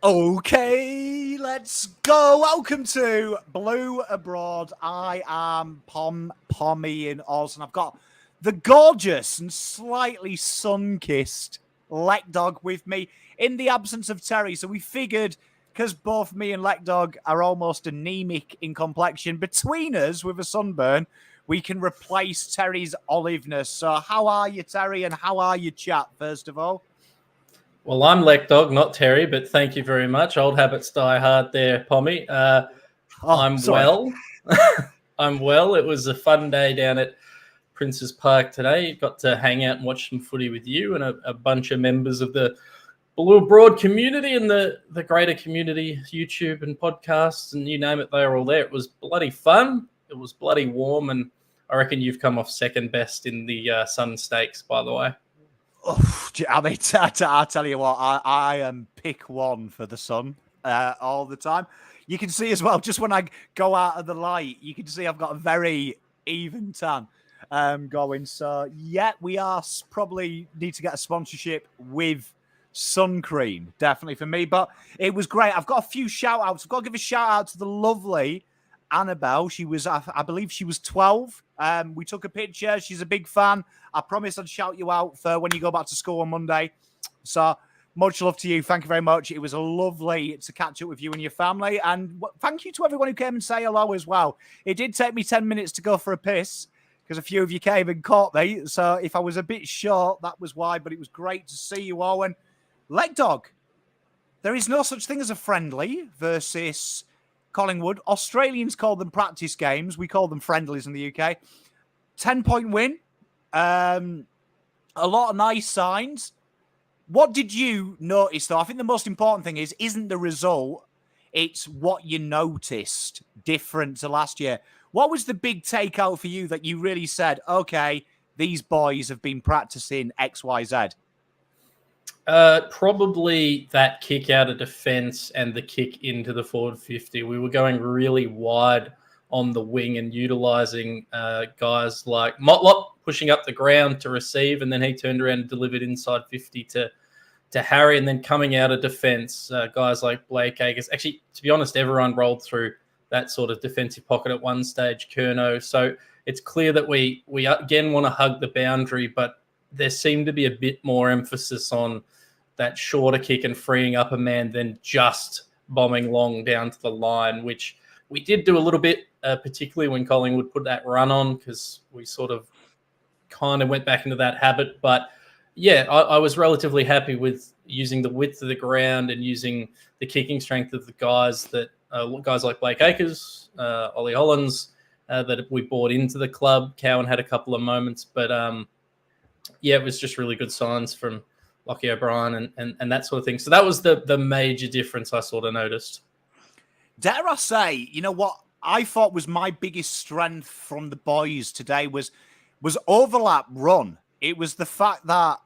Okay, let's go. Welcome to Blue Abroad. I am Pommy in Oz, and I've got the gorgeous and slightly sun-kissed Leckdog with me in the absence of Terry. So we figured, because both me and Leckdog are almost anemic in complexion, between us with a sunburn, we can replace Terry's oliveness. So how are you, Terry, and how are you, chat, first of all? Well, I'm Leckdog, not Terry, but thank you very much. Old habits die hard there, Pommy. I'm Sorry. well. I'm well. It was a fun day down at Prince's Park today. Got to hang out and watch some footy with you and a bunch of members of the Blue Abroad community and the greater community, YouTube and podcasts and you name it, they were all there. It was bloody fun. It was bloody warm, and I reckon you've come off second best in the Sun Stakes, by the way. Oh, I mean, I tell you what, I am pick one for the sun all the time. You can see as well, just when I go out of the light, you can see I've got a very even tan going. So, yeah, we are probably need to get a sponsorship with sun cream, definitely for me. But it was great. I've got a few shout outs. I've got to give a shout out to the lovely Annabelle. She was, I believe she was 12. We took a picture. She's a big fan. I promised I'd shout you out for when you go back to school on Monday. So much love to you. Thank you very much. It was lovely to catch up with you and your family. And thank you to everyone who came and say hello as well. It did take me 10 minutes to go for a piss because a few of you came and caught me. So if I was a bit short, that was why. But it was great to see you all. And Leckdog, there is no such thing as a friendly versus Collingwood. Australians call them practice games. We call them friendlies in the UK. 10-point win. A lot of nice signs. What did you notice, though? I think the most important thing isn't the result. It's what you noticed different to last year. What was the big takeout for you that you really said, okay, these boys have been practicing X, Y, Z? Probably that kick out of defence and the kick into the forward 50. We were going really wide on the wing and utilising guys like Motlop pushing up the ground to receive, and then he turned around and delivered inside 50 to Harry, and then coming out of defence, guys like Blake Acres. Actually, to be honest, everyone rolled through that sort of defensive pocket at one stage, Curnow. So it's clear that we again want to hug the boundary, but there seemed to be a bit more emphasis on that shorter kick and freeing up a man than just bombing long down to the line, which we did do a little bit, particularly when Collingwood put that run on, because we sort of kind of went back into that habit. But yeah, I was relatively happy with using the width of the ground and using the kicking strength of the guys that guys like Blake Acres, Ollie Hollands, that we brought into the club. Cowan had a couple of moments, but yeah, it was just really good signs from Lockie O'Brien and that sort of thing. So that was the major difference I sort of noticed. Dare I say, you know what I thought was my biggest strength from the boys today was overlap run. It was the fact that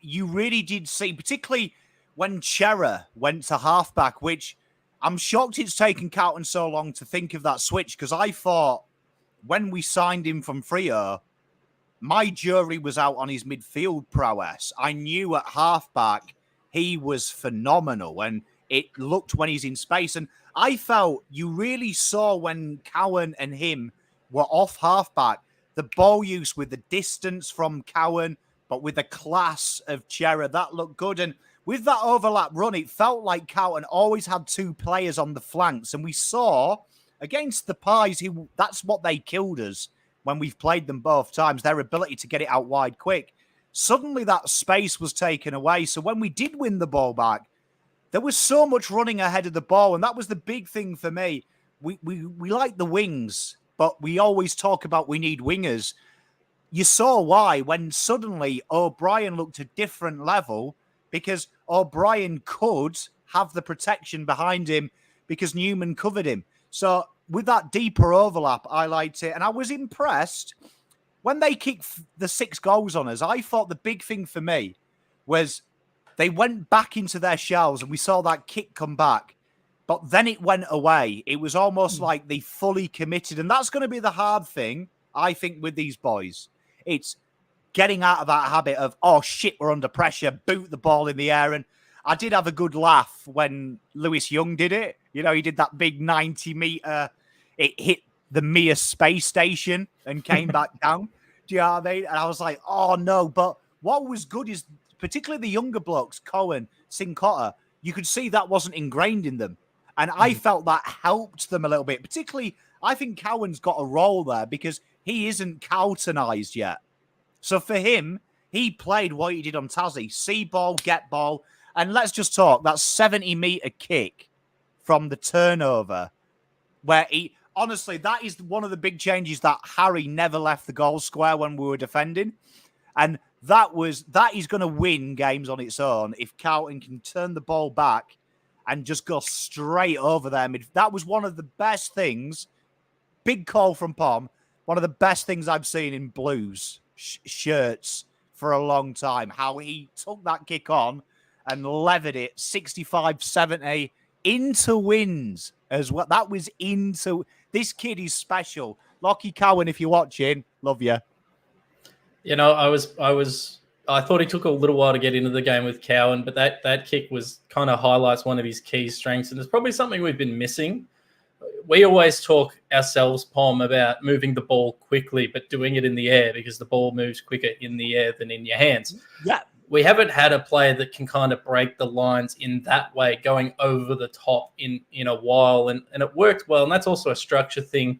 you really did see, particularly when Chera went to halfback, which I'm shocked it's taken Carlton so long to think of that switch, because I thought when we signed him from Freo, my jury was out on his midfield prowess. I knew at halfback he was phenomenal, and it looked when he's in space. And I felt you really saw when Cowan and him were off halfback, the ball use with the distance from Cowan, but with the class of Chera, that looked good. And with that overlap run, it felt like Carlton always had two players on the flanks. And we saw against the Pies, that's what they killed us when we've played them both times, their ability to get it out wide quick. Suddenly that space was taken away. So when we did win the ball back, there was so much running ahead of the ball. And that was the big thing for me. We like the wings, but we always talk about we need wingers. You saw why when suddenly O'Brien looked a different level, because O'Brien could have the protection behind him because Newman covered him. So with that deeper overlap, I liked it. And I was impressed when they kicked the 6 goals on us. I thought the big thing for me was they went back into their shells and we saw that kick come back. But then it went away. It was almost like they fully committed. And that's going to be the hard thing, I think, with these boys. It's getting out of that habit of, oh, shit, we're under pressure, boot the ball in the air. And I did have a good laugh when Lewis Young did it. You know, he did that big 90-meter. It hit the Mir space station and came back down. Do you know what I mean? And I was like, oh, no. But what was good is, particularly the younger blokes, Cowan, Sincotta, you could see that wasn't ingrained in them. And I felt that helped them a little bit. Particularly, I think Cowan's got a role there because he isn't Carltonized yet. So for him, he played what he did on Tassie. See ball, get ball. And let's just talk. That 70-meter kick from the turnover where he... Honestly, that is one of the big changes that Harry never left the goal square when we were defending. And that is going to win games on its own if Carlton can turn the ball back and just go straight over them. That was one of the best things. Big call from Pom. One of the best things I've seen in Blues shirts for a long time. How he took that kick on and levered it 65-70 into wins as well. That was into... This kid is special. Lockie Cowan, if you're watching, love you. You know, I thought he took a little while to get into the game with Cowan, but that kick was kind of highlights one of his key strengths, and it's probably something we've been missing. We always talk ourselves, Pom, about moving the ball quickly, but doing it in the air because the ball moves quicker in the air than in your hands. Yeah. We haven't had a player that can kind of break the lines in that way, going over the top in a while, and it worked well, and that's also a structure thing.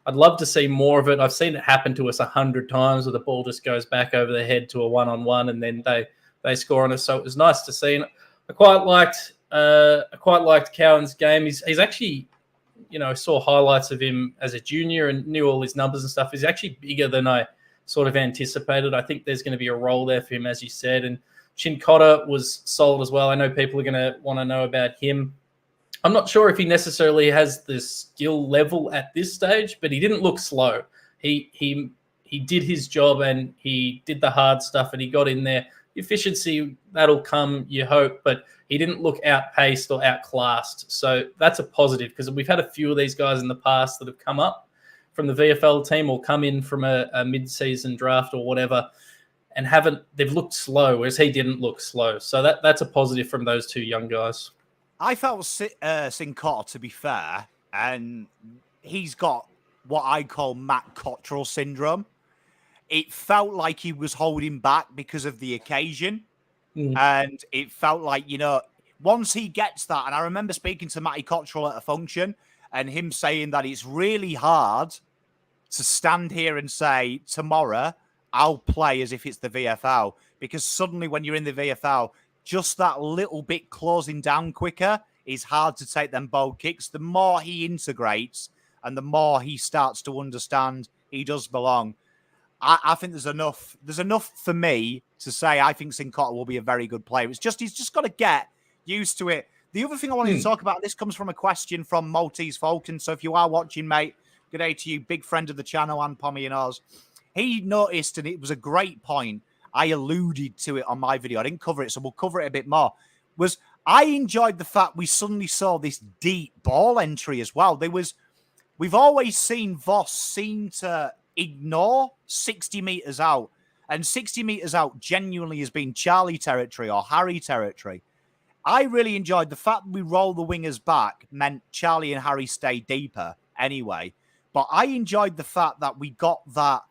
I'd love to see more of it. I've seen it happen to us 100 times where the ball just goes back over the head to a one-on-one and then they score on us. So it was nice to see. And I quite liked Cowan's game. He's actually, saw highlights of him as a junior and knew all his numbers and stuff. He's actually bigger than I sort of anticipated. I think there's going to be a role there for him, as you said. And Sincotta was solid as well. I know people are going to want to know about him. I'm not sure if he necessarily has the skill level at this stage, but he didn't look slow. He did his job and he did the hard stuff and he got in there. Efficiency, that'll come, you hope, but he didn't look outpaced or outclassed. So that's a positive because we've had a few of these guys in the past that have come up from the VFL team or come in from a mid-season draft or whatever and they've looked slow, whereas he didn't look slow. So that's a positive from those two young guys. I felt Sincotta, to be fair, and he's got what I call Matt Cottrell syndrome. It felt like he was holding back because of the occasion. And it felt like, once he gets that, and I remember speaking to Matty Cottrell at a function and him saying that it's really hard to stand here and say, tomorrow, I'll play as if it's the VFL. Because suddenly when you're in the VFL, just that little bit closing down quicker is hard to take them bold kicks. The more he integrates and the more he starts to understand he does belong. I think there's enough for me to say I think Sincotta will be a very good player. He's just got to get used to it. The other thing I wanted to talk about, this comes from a question from Maltese Falcon. So if you are watching, mate, good day to you, big friend of the channel and Pommy and Oz. He noticed, and it was a great point, I alluded to it on my video. I didn't cover it, so we'll cover it a bit more. Was I enjoyed the fact we suddenly saw this deep ball entry as well. We've always seen Voss seem to ignore 60 meters out, and 60 meters out genuinely has been Charlie territory or Harry territory. I really enjoyed the fact that we roll the wingers back meant Charlie and Harry stay deeper anyway. But I enjoyed the fact that we got that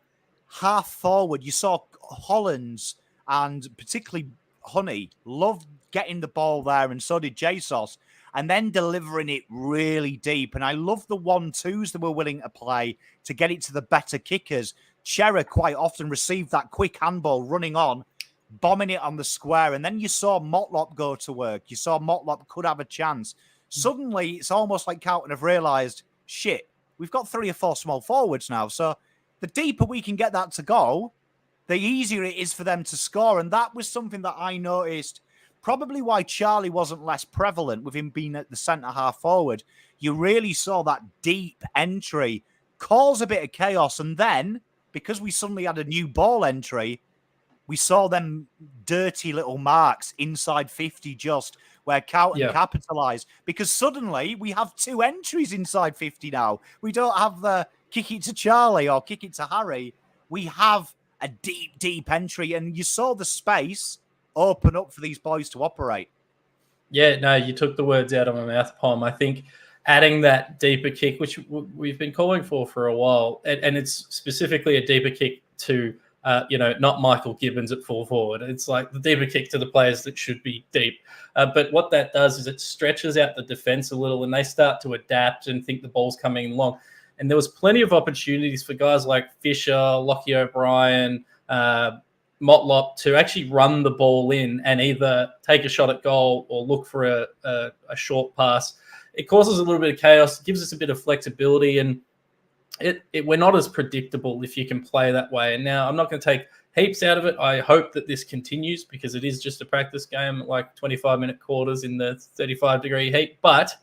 half forward. You saw Hollands and particularly Honey loved getting the ball there, and so did JSOS, and then delivering it really deep. And I love the 1-2s that we're willing to play to get it to the better kickers. Chera quite often received that quick handball running on, bombing it on the square. And then you saw Motlop go to work. You saw Motlop could have a chance. Suddenly, it's almost like Carlton have realised, shit, we've got 3 or 4 small forwards now. So the deeper we can get that to go, the easier it is for them to score. And that was something that I noticed, probably why Charlie wasn't less prevalent with him being at the centre-half forward. You really saw that deep entry cause a bit of chaos. And then, because we suddenly had a new ball entry, we saw them dirty little marks inside 50 just where Carlton capitalised. Because suddenly we have 2 entries inside 50 now. We don't have the kick it to Charlie or kick it to Harry. We have a deep, deep entry. And you saw the space open up for these boys to operate. Yeah, no, you took the words out of my mouth, Pom. I think adding that deeper kick, which we've been calling for a while, and it's specifically a deeper kick to, not Michael Gibbons at full forward. It's like the deeper kick to the players that should be deep. But what that does is it stretches out the defense a little, and they start to adapt and think the ball's coming along. And there was plenty of opportunities for guys like Fisher, Lockie O'Brien, Motlop to actually run the ball in and either take a shot at goal or look for a short pass. It causes a little bit of chaos, gives us a bit of flexibility, and we're not as predictable if you can play that way. And now I'm not going to take heaps out of it. I hope that this continues because it is just a practice game, like 25-minute quarters in the 35-degree heat. But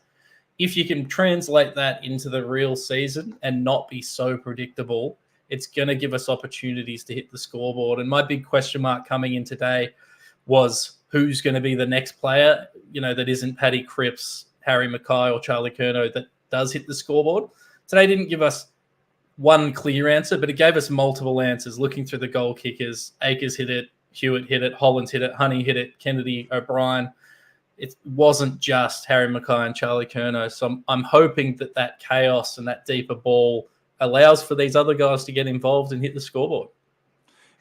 if you can translate that into the real season and not be so predictable, it's going to give us opportunities to hit the scoreboard. And my big question mark coming in today was who's going to be the next player, that isn't Paddy Cripps, Harry Mackay or Charlie Curnow that does hit the scoreboard. Today didn't give us one clear answer, but it gave us multiple answers looking through the goal kickers. Akers hit it, Hewitt hit it, Hollands hit it, Honey hit it, Kennedy, O'Brien. It wasn't just Harry Mackay and Charlie Curnow. So I'm hoping that chaos and that deeper ball allows for these other guys to get involved and hit the scoreboard.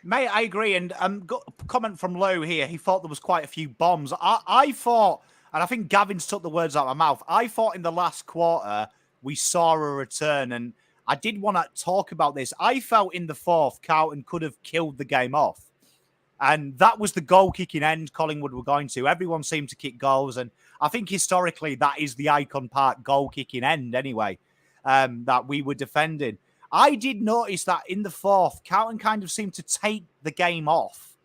Mate, I agree. And got a comment from Lou here. He thought there was quite a few bombs. I thought, and I think Gavin's took the words out of my mouth, I thought in the last quarter we saw a return. And I did want to talk about this. I felt in the fourth, Carlton could have killed the game off. And that was the goal-kicking end Collingwood were going to. Everyone seemed to kick goals. And I think historically that is the Icon Park goal-kicking end anyway. That we were defending. I did notice that in the fourth, Carlton kind of seemed to take the game off.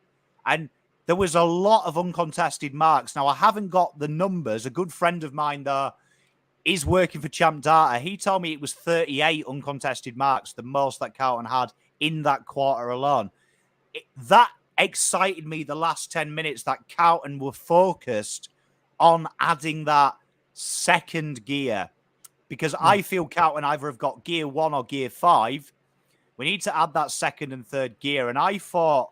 And there was a lot of uncontested marks. Now, I haven't got the numbers. A good friend of mine, though, is working for Champ Data. He told me it was 38 uncontested marks, the most that Carlton had in that quarter alone. That excited me the last 10 minutes that Carlton were focused on adding that second gear. Because I feel Carlton either have got gear 1 or gear 5. We need to add that second and third gear. And I thought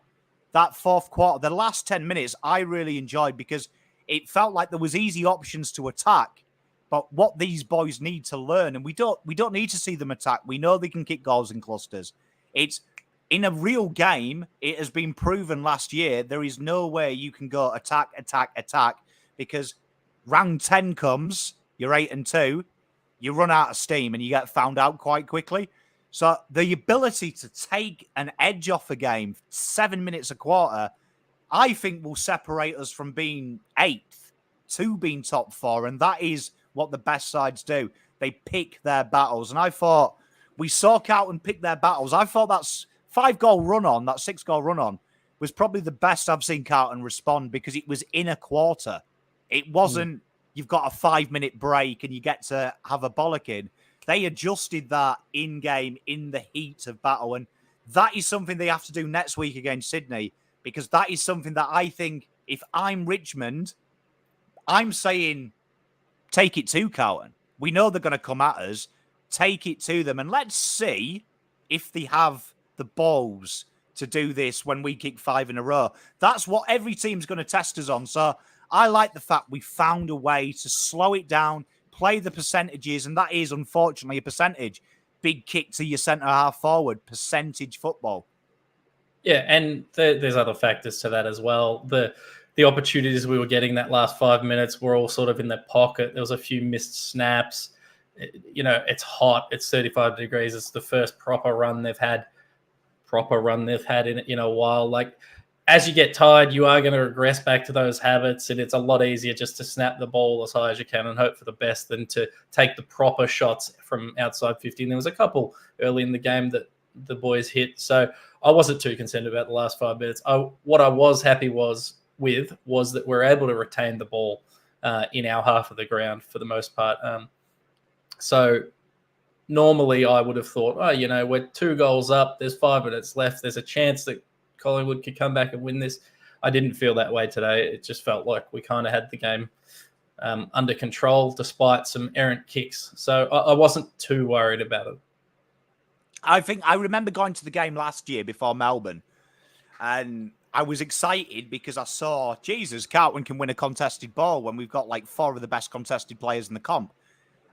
that fourth quarter, the last 10 minutes, I really enjoyed because it felt like there was easy options to attack. But what these boys need to learn, and we don't need to see them attack. We know they can kick goals in clusters. It's in a real game, it has been proven last year, there is no way you can go attack, because round 10 comes, you're 8-2. You run out of steam and you get found out quite quickly. So the ability to take an edge off a game, 7 minutes a quarter, I think will separate us from being 8th to being top 4. And that is what the best sides do. They pick their battles. And I thought we saw Carlton pick their battles. I thought that 5-goal run on, that 6-goal run on was probably the best I've seen Carlton respond because it was in a quarter. It wasn't, you've got a 5-minute break and you get to have a bollocking. They adjusted that in-game, in the heat of battle. And that is something they have to do next week against Sydney, because that is something that I think if I'm Richmond, I'm saying take it to Cowan. We know they're going to come at us. Take it to them. And let's see if they have the balls to do this when we kick 5 in a row. That's what every team's going to test us on. So I like the fact we found a way to slow it down, play the percentages, and that is, unfortunately, a percentage. Big kick to your centre-half forward, percentage football. Yeah, and there's other factors to that as well. The opportunities we were getting that last 5 minutes were all sort of in their pocket. There was a few missed snaps. It's hot. It's 35 degrees. It's the first proper run they've had in a while. Like, as you get tired, you are going to regress back to those habits, and it's a lot easier just to snap the ball as high as you can and hope for the best than to take the proper shots from outside 50. And there was a couple early in the game that the boys hit. So I wasn't too concerned about the last 5 minutes. What I was happy was that we're able to retain the ball in our half of the ground for the most part. So normally I would have thought, we're 2 goals up. There's 5 minutes left. There's a chance that Collingwood could come back and win this. I didn't feel that way today. It just felt like we kind of had the game under control despite some errant kicks. So I wasn't too worried about it. I think I remember going to the game last year before Melbourne, and I was excited because I saw, Jesus, Carlton can win a contested ball when we've got like 4 of the best contested players in the comp.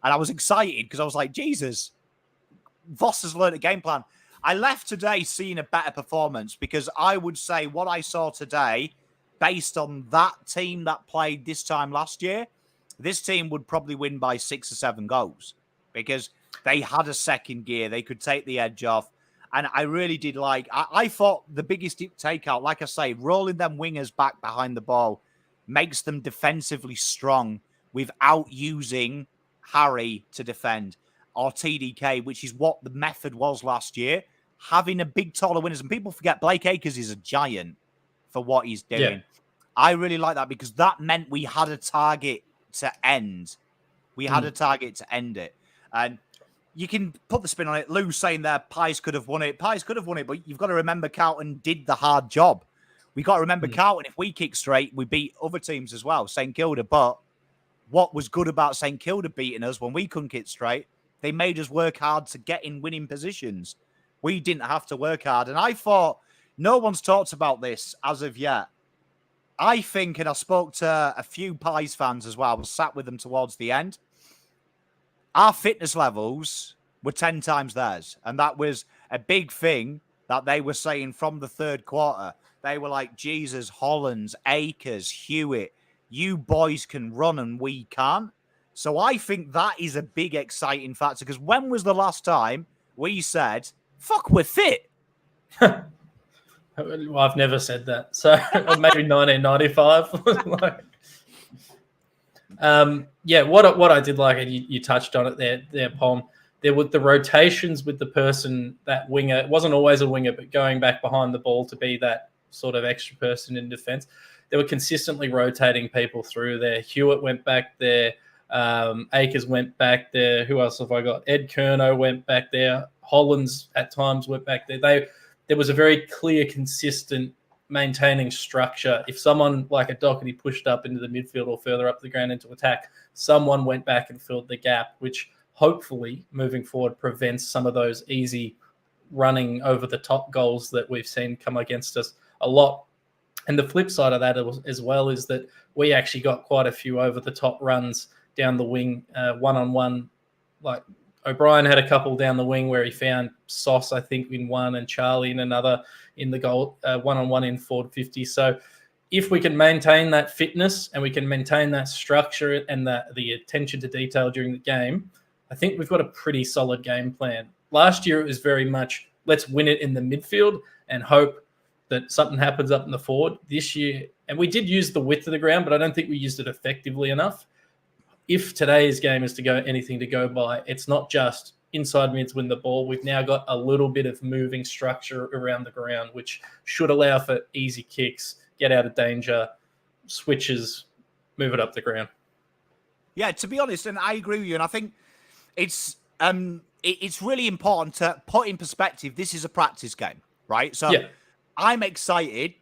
And I was excited because I was like, Jesus, Voss has learned a game plan. I left today seeing a better performance because I would say what I saw today, based on that team that played this time last year, this team would probably win by 6 or 7 goals because they had a second gear. They could take the edge off. And I really did like, I thought the biggest takeout, like I say, rolling them wingers back behind the ball makes them defensively strong without using Harry to defend or TDK, which is what the method was last year. Having a big, taller winners. And people forget Blake Acres is a giant for what he's doing. Yeah. I really like that because that meant we had a target to end. We had a target to end it. And you can put the spin on it. Lou's saying there, Pies could have won it. Pies could have won it, but you've got to remember Carlton did the hard job. We got to remember Carlton, if we kick straight, we beat other teams as well, St Kilda. But what was good about St Kilda beating us when we couldn't kick straight, they made us work hard to get in winning positions. We didn't have to work hard. And I thought, no one's talked about this as of yet. I think, and I spoke to a few Pies fans as well, I was sat with them towards the end. Our fitness levels were 10 times theirs. And that was a big thing that they were saying from the third quarter. They were like, Jesus, Hollands, Akers, Hewitt, you boys can run and we can't. So I think that is a big exciting factor because when was the last time we said, fuck, we're fit? Well, I've never said that. So maybe 1995. What I did like, and you touched on it there, Pom, there were the rotations with the person, that winger. It wasn't always a winger, but going back behind the ball to be that sort of extra person in defence. They were consistently rotating people through there. Hewitt went back there. Akers went back there. Who else have I got? Ed Kerno went back there. Hollands at times went back there. There was a very clear, consistent maintaining structure. If someone like a Doherty pushed up into the midfield or further up the ground into attack, someone went back and filled the gap, which hopefully moving forward prevents some of those easy running over the top goals that we've seen come against us a lot. And the flip side of that as well is that we actually got quite a few over the top runs down the wing, one-on-one. Like O'Brien had a couple down the wing where he found Sauce, I think, in one, and Charlie in another in the goal, one-on-one in forward 50. So if we can maintain that fitness and we can maintain that structure and the attention to detail during the game, I think we've got a pretty solid game plan. Last year, it was very much, let's win it in the midfield and hope that something happens up in the forward. This year, and we did use the width of the ground, but I don't think we used it effectively enough. If today's game is to go anything to go by, it's not just inside mids win the ball. We've now got a little bit of moving structure around the ground, which should allow for easy kicks, get out of danger, switches, move it up the ground. Yeah, to be honest, and I agree with you, and I think it's really important to put in perspective, this is a practice game, right? So yeah. I'm excited.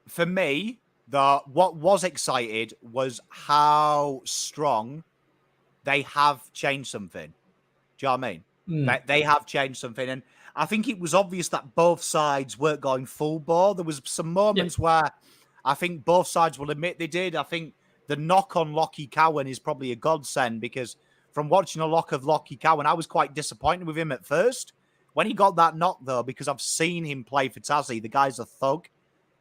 For me, what was excited was how strong they have changed something. Do you know what I mean? They have changed something. And I think it was obvious that both sides weren't going full ball. There was some moments where I think both sides will admit they did. I think the knock on Lockie Cowan is probably a godsend because from watching a lock of Lockie Cowan, I was quite disappointed with him at first. When he got that knock, though, because I've seen him play for Tassie, the guy's a thug.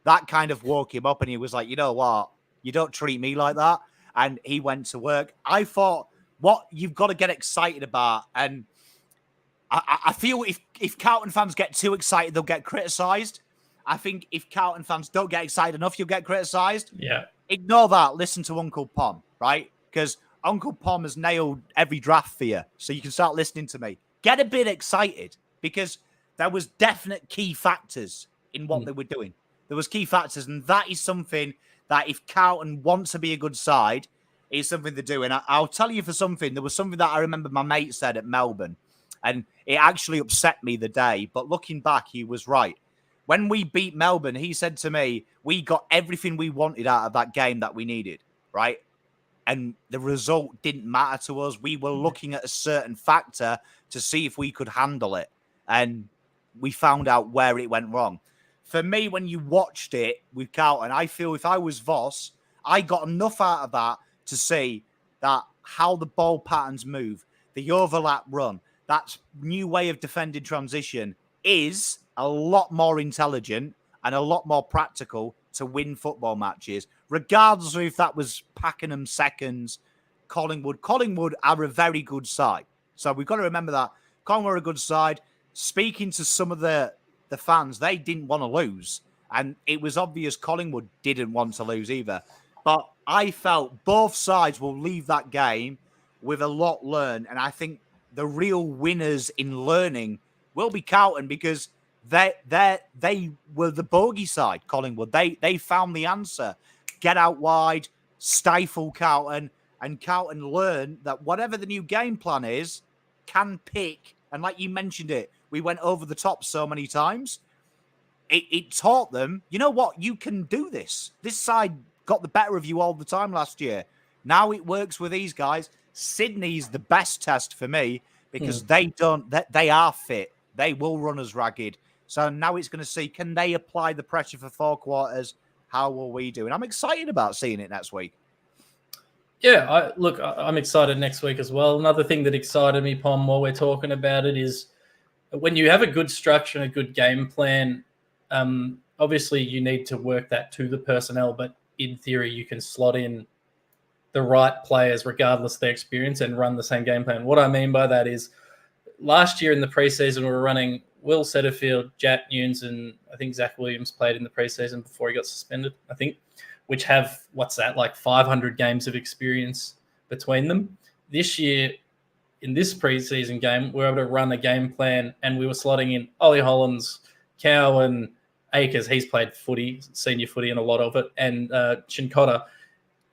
That kind of woke him up and he was like, you know what? You don't treat me like that. And he went to work. I thought, what you've got to get excited about. And I feel if Carlton fans get too excited, they'll get criticised. I think if Carlton fans don't get excited enough, you'll get criticised. Yeah. Ignore that. Listen to Uncle Pom, right? Because Uncle Pom has nailed every draft for you. So you can start listening to me. Get a bit excited because there was definite key factors in what they were doing. There was key factors, and that is something that if Carlton wants to be a good side, is something to do. And I'll tell you for something, there was something that I remember my mate said at Melbourne, and it actually upset me the day. But looking back, he was right. When we beat Melbourne, he said to me, we got everything we wanted out of that game that we needed, right? And the result didn't matter to us. We were looking at a certain factor to see if we could handle it. And we found out where it went wrong. for me, when you watched it with Carlton, I feel if I was Voss, I got enough out of that to see that how the ball patterns move, the overlap run, that new way of defending transition is a lot more intelligent and a lot more practical to win football matches, regardless of if that was Pakenham seconds, Collingwood. Collingwood are a very good side. So we've got to remember that. Collingwood are a good side. Speaking to some of the fans, they didn't want to lose. And it was obvious Collingwood didn't want to lose either. But I felt both sides will leave that game with a lot learned. And I think the real winners in learning will be Carlton, because they were the bogey side, Collingwood. They found the answer. Get out wide, stifle Carlton, and Carlton learned that whatever the new game plan is, can pick. And like you mentioned it, we went over the top so many times. It taught them, you know what, you can do this. This side got the better of you all the time last year. Now it works with these guys. Sydney's the best test for me because they are fit. They will run us ragged. So now it's going to see, can they apply the pressure for 4 quarters? How will we do? And I'm excited about seeing it next week. Yeah, I'm excited next week as well. Another thing that excited me, Pom, while we're talking about it is when you have a good structure and a good game plan, obviously you need to work that to the personnel, but in theory you can slot in the right players regardless of their experience and run the same game plan. What I mean by that is last year in the preseason we were running Will Setterfield, Jack Nunes, and I think Zack Williams played in the preseason before he got suspended, I think, which have, like 500 games of experience between them. This year, in this preseason game, we were able to run a game plan and we were slotting in Ollie Hollands, Cowan, Akers, he's played footy, senior footy and a lot of it, and Chincotta.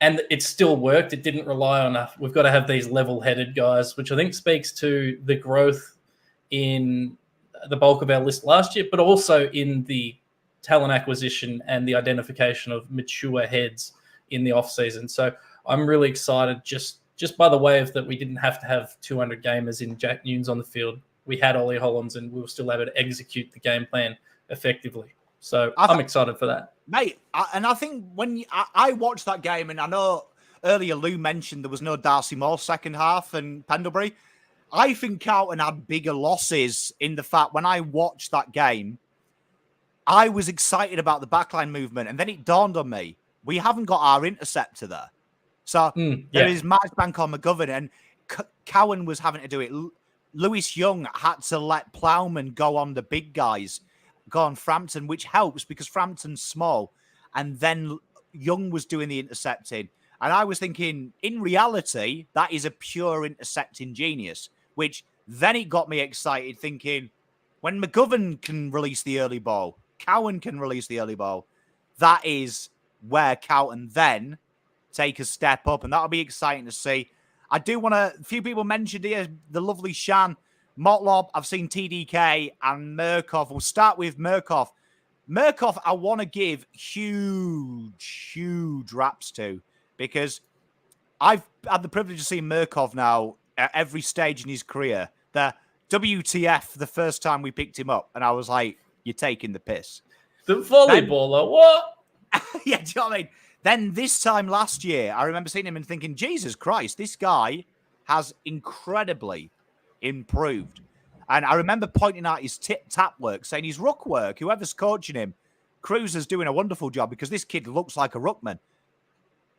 And it still worked. It didn't rely on we've got to have these level-headed guys, which I think speaks to the growth in the bulk of our list last year, but also in the talent acquisition and the identification of mature heads in the off-season. So I'm really excited just by the way of that we didn't have to have 200 gamers in Jack Nunes on the field. We had Ollie Hollands and we were still able to execute the game plan effectively. So I'm excited for that. Mate, I think when I watched that game, and I know earlier Lou mentioned there was no Darcy Moore second half and Pendlebury, I think Carlton had bigger losses in the fact when I watched that game, I was excited about the backline movement, and then it dawned on me, we haven't got our interceptor there. So there is Marchbank on McGovern, and Cowan was having to do it. Lewis Young had to let Plowman go on the big guys, go on Frampton, which helps because Frampton's small. And then Young was doing the intercepting. And I was thinking, in reality, that is a pure intercepting genius, which then it got me excited thinking, when McGovern can release the early ball, Cowan can release the early ball, that is where Carlton then take a step up. And that'll be exciting to see. I do want to, a few people mentioned here, the lovely Shan, Motlop, I've seen TDK and Murkoff. We'll start with Murkoff. Murkoff, I want to give huge raps to, because I've had the privilege of seeing Murkoff now at every stage in his career. The WTF, the first time we picked him up, and I was like, you're taking the piss. The volleyballer, what? Yeah, do you know what I mean? Then this time last year, I remember seeing him and thinking, Jesus Christ, this guy has incredibly improved. And I remember pointing out his tap work, saying his ruck work, whoever's coaching him, Cruiser's doing a wonderful job because this kid looks like a ruckman.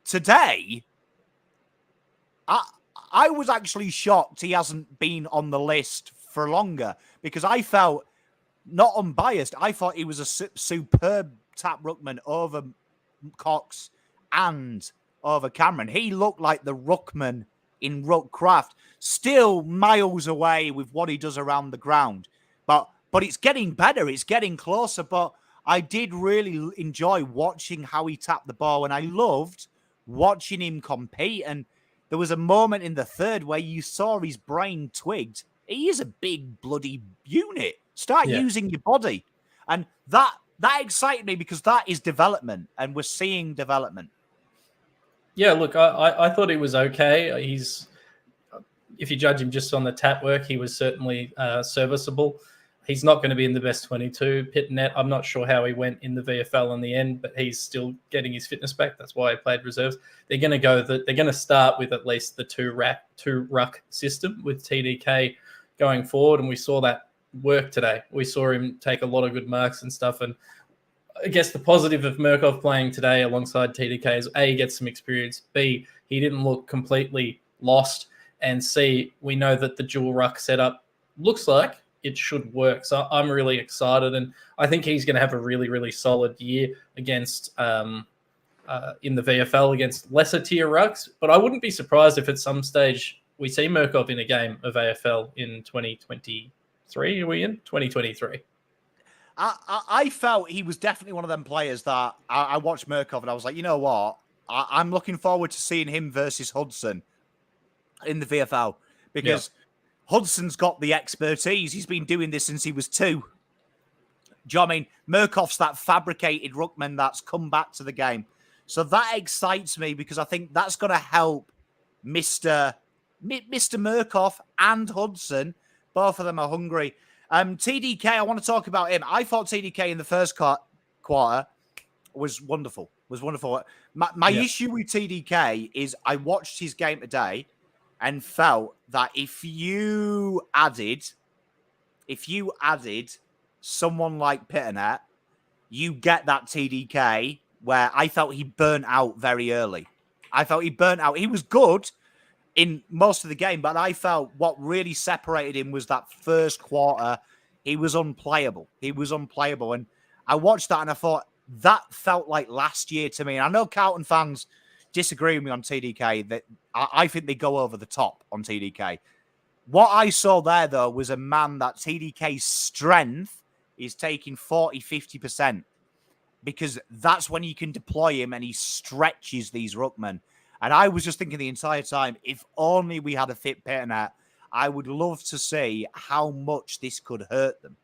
Today, I was actually shocked he hasn't been on the list for longer, because I felt, not unbiased, I thought he was a superb tap ruckman over Cox and over Cameron. He looked like the ruckman in Ruckcraft, still miles away with what he does around the ground. But it's getting better. It's getting closer. But I did really enjoy watching how he tapped the ball, and I loved watching him compete. And there was a moment in the third where you saw his brain twigged. He is a big bloody unit. Start using your body. And that excited me because that is development, and we're seeing development. Yeah, look, I thought he was okay. If you judge him just on the tap work, he was certainly serviceable. He's not going to be in the best 22. Pitnet, I'm not sure how he went in the VFL in the end, but he's still getting his fitness back. That's why he played reserves. They're going to start with at least the two ruck system with TDK going forward, and we saw that work today. We saw him take a lot of good marks and stuff, and I guess the positive of Murkoff playing today alongside TDK is A, he gets some experience, B, he didn't look completely lost, and C, we know that the dual ruck setup looks like it should work. So I'm really excited, and I think he's going to have a really, really solid year against in the VFL against lesser tier rucks. But I wouldn't be surprised if at some stage we see Murkoff in a game of AFL in 2023. Are we in 2023? I felt he was definitely one of them players that I watched Murkoff and I was like, you know what? I'm looking forward to seeing him versus Hudson in the VFL because Hudson's got the expertise. He's been doing this since he was 2. Do you know what I mean? Murkoff's that fabricated ruckman that's come back to the game. So that excites me because I think that's going to help Mr. Murkoff and Hudson. Both of them are hungry. TDK, I want to talk about him. I thought TDK in the first quarter was wonderful. My issue with TDK is I watched his game today and felt that if you added someone like Pitternet, you get that TDK where I felt he burnt out very early. He was good in most of the game, but I felt what really separated him was that first quarter. He was unplayable. And I watched that and I thought that felt like last year to me. And I know Carlton fans disagree with me on TDK, that I think they go over the top on TDK. What I saw there, though, was a man that TDK's strength is taking 40, 50%, because that's when you can deploy him and he stretches these ruckmen. And I was just thinking the entire time, if only we had a fit Pitternet, I would love to see how much this could hurt them,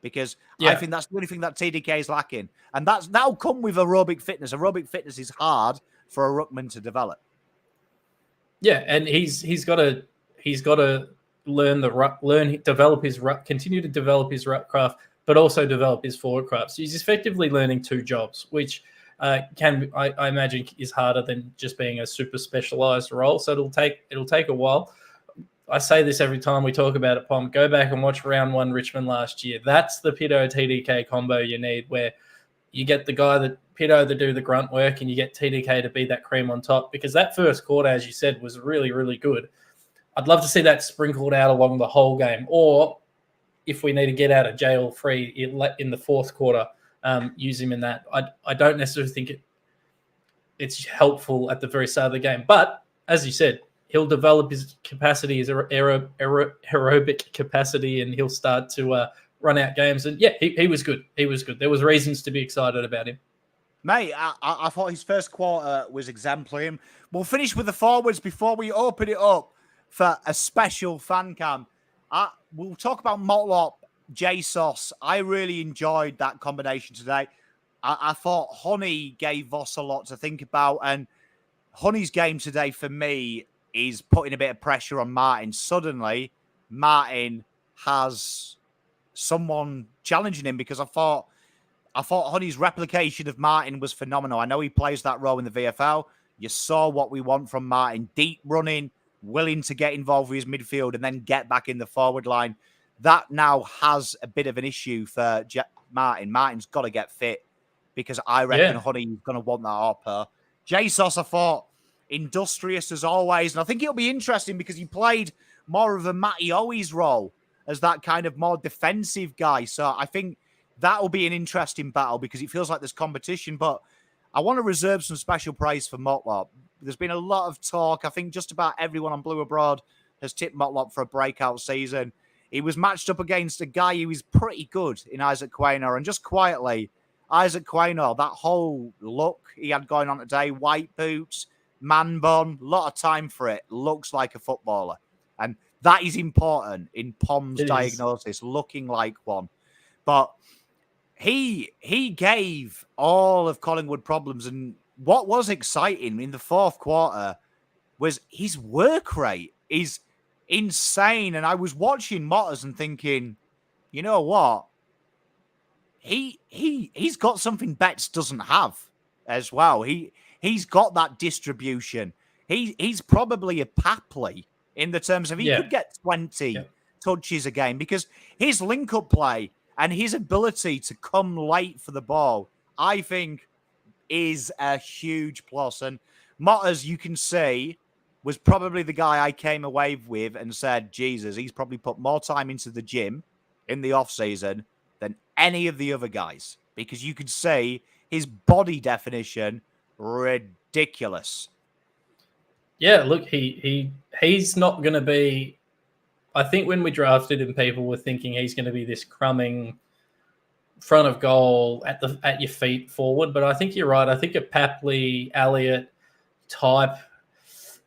because I think that's the only thing that TDK is lacking. And that'll come with aerobic fitness. Aerobic fitness is hard for a ruckman to develop. Yeah, and he's got to develop his ruck, continue to develop his ruck craft, but also develop his forward craft. So he's effectively learning 2 jobs, which I imagine is harder than just being a super specialized role. So it'll take a while. I say this every time we talk about it, Pom. Go back and watch round 1 Richmond last year. That's the Pitto TDK combo you need, where you get the guy that Pitto to do the grunt work and you get TDK to be that cream on top, because that first quarter, as you said, was really, really good. I'd love to see that sprinkled out along the whole game, or if we need to get out of jail free in the fourth quarter, use him in that. I don't necessarily think it's helpful at the very start of the game, but as you said, he'll develop his capacity, his aerobic capacity, and he'll start to run out games. And he was good. There was reasons to be excited about him. Mate, I thought his first quarter was exemplary. We'll finish with the forwards before we open it up for a special fan cam. We'll talk about Motlop, J-Sauce. I really enjoyed that combination today. I thought Honey gave Voss a lot to think about, and Honey's game today for me is putting a bit of pressure on Martin. Suddenly, Martin has someone challenging him, because I thought Honey's replication of Martin was phenomenal. I know he plays that role in the VFL. You saw what we want from Martin. Deep running, willing to get involved with his midfield and then get back in the forward line. That now has a bit of an issue for Martin. Martin's got to get fit, because I reckon Honey's going to want that upper. J-Sauce, I thought, industrious as always. And I think it'll be interesting because he played more of a Matty Owies role as that kind of more defensive guy. So I think that will be an interesting battle, because it feels like there's competition. But I want to reserve some special praise for Motlop. There's been a lot of talk. I think just about everyone on Blue Abroad has tipped Motlop for a breakout season. He was matched up against a guy who was pretty good in Isaac Quaynor. And just quietly, Isaac Quaynor, that whole look he had going on today, white boots, man bun, a lot of time for it, looks like a footballer. And that is important in Pom's diagnosis, looking like one. But he gave all of Collingwood problems. And what was exciting in the fourth quarter was his work rate is insane. And I was watching Motters and thinking, you know what? He's got something Betts doesn't have as well. He's got that distribution. He's probably a Papley in the terms of he could get 20 touches a game because his link-up play and his ability to come late for the ball, I think, is a huge plus. And Mott, as you can see, was probably the guy I came away with and said, Jesus, he's probably put more time into the gym in the off-season than any of the other guys because you could see his body definition ridiculous. Yeah, look, he's not going to be. I think when we drafted him, people were thinking he's going to be this crumbing front of goal at your feet forward. But I think you're right. I think a Papley Elliott type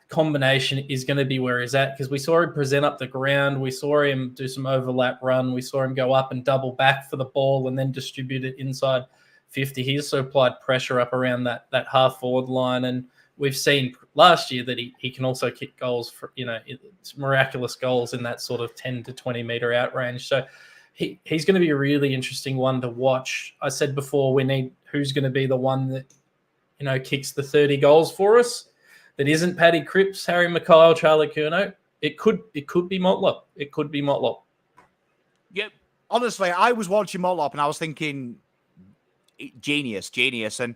combination is going to be where he's at because we saw him present up the ground. We saw him do some overlap run. We saw him go up and double back for the ball and then distribute it inside 50. He also applied pressure up around that half forward line. And we've seen last year that he can also kick goals for, it's miraculous goals in that sort of 10 to 20 meter out range. So he's going to be a really interesting one to watch. I said before, we need who's going to be the one that, kicks the 30 goals for us. That isn't Paddy Cripps, Harry McKyle, Charlie Curnow. It could be Motlop. It could be Motlop. Yeah, honestly, I was watching Motlop and I was thinking, genius. And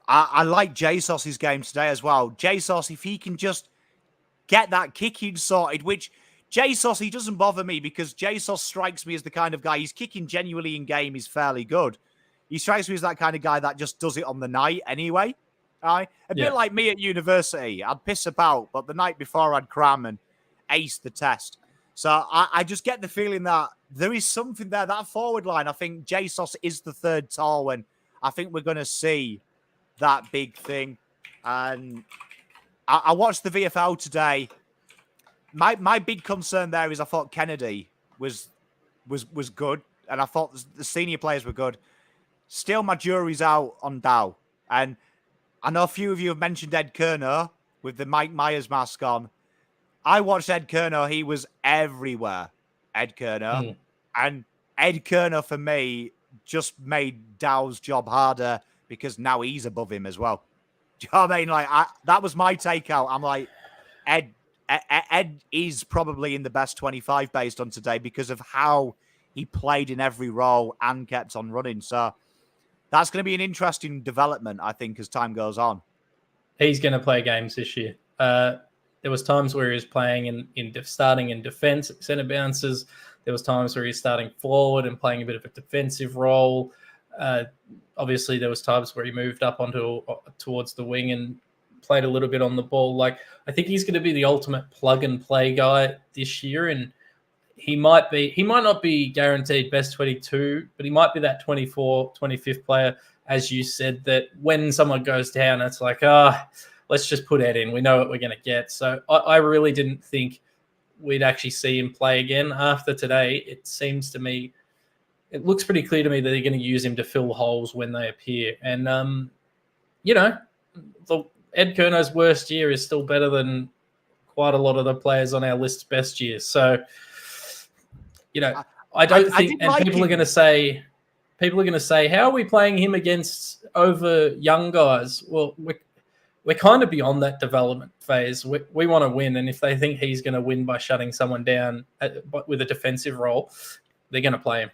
I like JSOS's game today as well. JSOS, if he can just get that kicking sorted, which JSOS, he doesn't bother me because JSOS strikes me as the kind of guy, he's kicking genuinely in game is fairly good. He strikes me as that kind of guy that just does it on the night anyway. A bit like me at university. I'd piss about, but the night before I'd cram and ace the test. So I just get the feeling that there is something there. That forward line, I think JSOS is the third tall, and I think we're going to see that big thing. And I watched the VFL today. My big concern there is I thought Kennedy was good, and I thought the senior players were good. Still, my jury's out on Dow. And I know a few of you have mentioned Ed Curnow with the Mike Myers mask on. I watched Ed Curnow. He was everywhere, Ed Curnow. And Ed Curnow, for me, just made Dow's job harder because now he's above him as well. Do you know what I mean? That was my takeout. I'm like, Ed is probably in the best 25 based on today because of how he played in every role and kept on running. So that's going to be an interesting development, I think, as time goes on. He's going to play games this year. There was times where he was playing starting in defence at centre bounces. There was times where he's starting forward and playing a bit of a defensive role. Obviously, there was times where he moved up towards the wing and played a little bit on the ball. I think he's going to be the ultimate plug and play guy this year, and he might not be guaranteed best 22, but he might be that 24, 25th player, as you said, that when someone goes down, it's like, let's just put Ed in. We know what we're going to get. So I really didn't think we'd actually see him play again after today. It seems to me, it looks pretty clear to me that they're going to use him to fill holes when they appear. And, the Ed Curnow's worst year is still better than quite a lot of the players on our list's best years. So, I don't think, and people are going to say, how are we playing him against over young guys? Well, we're kind of beyond that development phase. We want to win, and if they think he's going to win by shutting someone down with a defensive role, they're going to play him.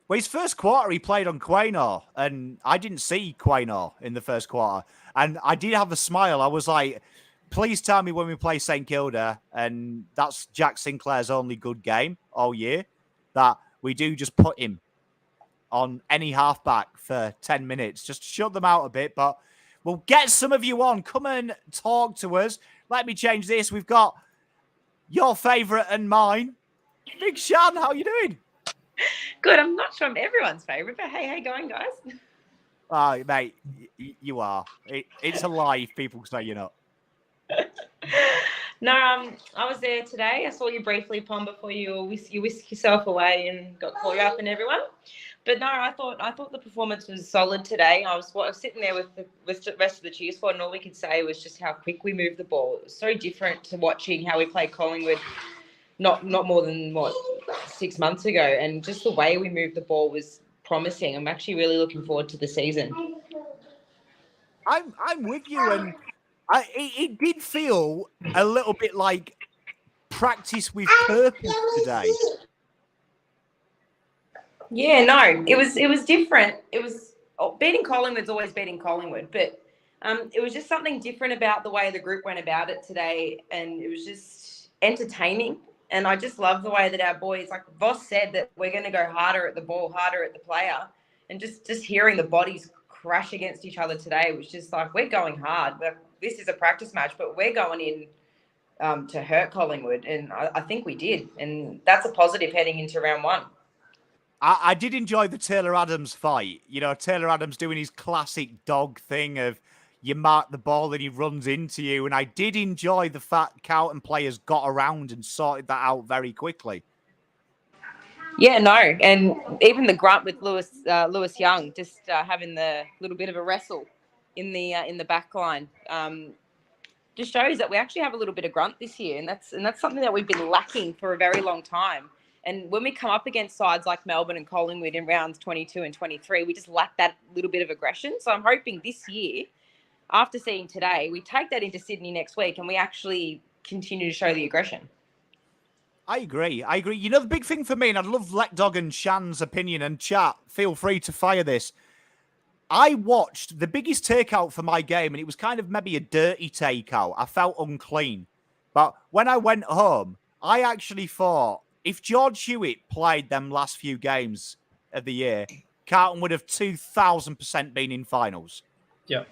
Well, his first quarter, he played on Quaynor, and I didn't see Quaynor in the first quarter. And I did have a smile. I was like, please tell me when we play St Kilda, and that's Jack Sinclair's only good game all year, that we do just put him on any halfback for 10 minutes, just to shut them out a bit. But we'll get some of you on. Come and talk to us. Let me change this. We've got your favourite and mine. Big Shan, how you doing? Good. I'm not sure I'm everyone's favourite, but hey, how you going, guys? Oh, mate, you are. It's a lie if people say you're not. No, I was there today. I saw you briefly, Pom, before you whisked yourself away and got caught up and everyone. But no, I thought the performance was solid today. I was sitting there with the rest of the cheer squad, and all we could say was just how quick we moved the ball. It was so different to watching how we played Collingwood. Not more than 6 months ago, and just the way we moved the ball was promising. I'm actually really looking forward to the season. I'm with you, and it did feel a little bit like practice with purpose today. Yeah, no, it was different. It was beating Collingwood's always beating Collingwood, but it was just something different about the way the group went about it today, and it was just entertaining. And I just love the way that our boys, like Voss said, that we're going to go harder at the ball, harder at the player, and just hearing the bodies crash against each other today was just like, we're going hard. This is a practice match, but we're going in to hurt Collingwood, and I think we did, and that's a positive heading into round one. I did enjoy the Taylor Adams fight. You know, Taylor Adams doing his classic dog thing of you mark the ball and he runs into you. And I did enjoy the fact Carlton players got around and sorted that out very quickly. Yeah, no, and even the grunt with Lewis Young, just having the little bit of a wrestle in the back line, just shows that we actually have a little bit of grunt this year, and that's something that we've been lacking for a very long time. And when we come up against sides like Melbourne and Collingwood in rounds 22 and 23, we just lack that little bit of aggression. So I'm hoping this year, after seeing today, we take that into Sydney next week and we actually continue to show the aggression. I agree. You know, the big thing for me, and I'd love Leckdog and Shan's opinion, and chat, feel free to fire this. I watched the biggest takeout for my game, and it was kind of maybe a dirty takeout. I felt unclean. But when I went home, I actually thought, if George Hewitt played them last few games of the year, Carlton would have 2,000% been in finals. Yeah.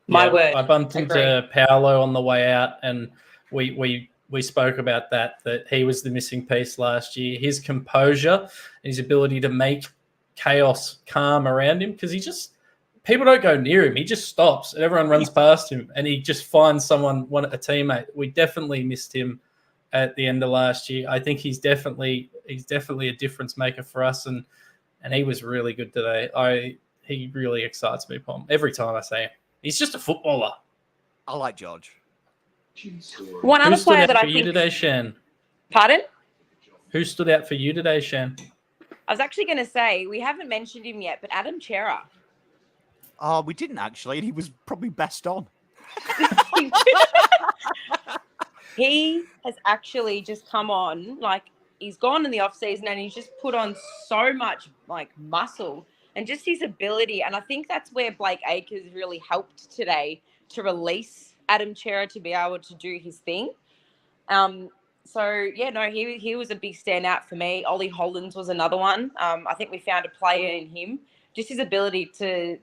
My word. I bumped into Paolo on the way out, and we spoke about that he was the missing piece last year. His composure and his ability to make chaos calm around him, because people don't go near him. He just stops and everyone runs past him, and he just finds a teammate. We definitely missed him at the end of last year. I think he's definitely a difference maker for us, and he was really good today. He really excites me, Pom. Every time I say him, he's just a footballer. I like George. One other player that I think today, Shan. Pardon? Who stood out for you today, Shan? I was actually going to say we haven't mentioned him yet, but Adam Chera. Oh, we didn't actually, and he was probably best on. He has actually just come on, like he's gone in the off season and he's just put on so much like muscle and just his ability. And I think that's where Blake Acres really helped today to release Adam Chera to be able to do his thing. So yeah, no, he was a big standout for me. Ollie Hollins was another one. I think we found a player in him, just his ability to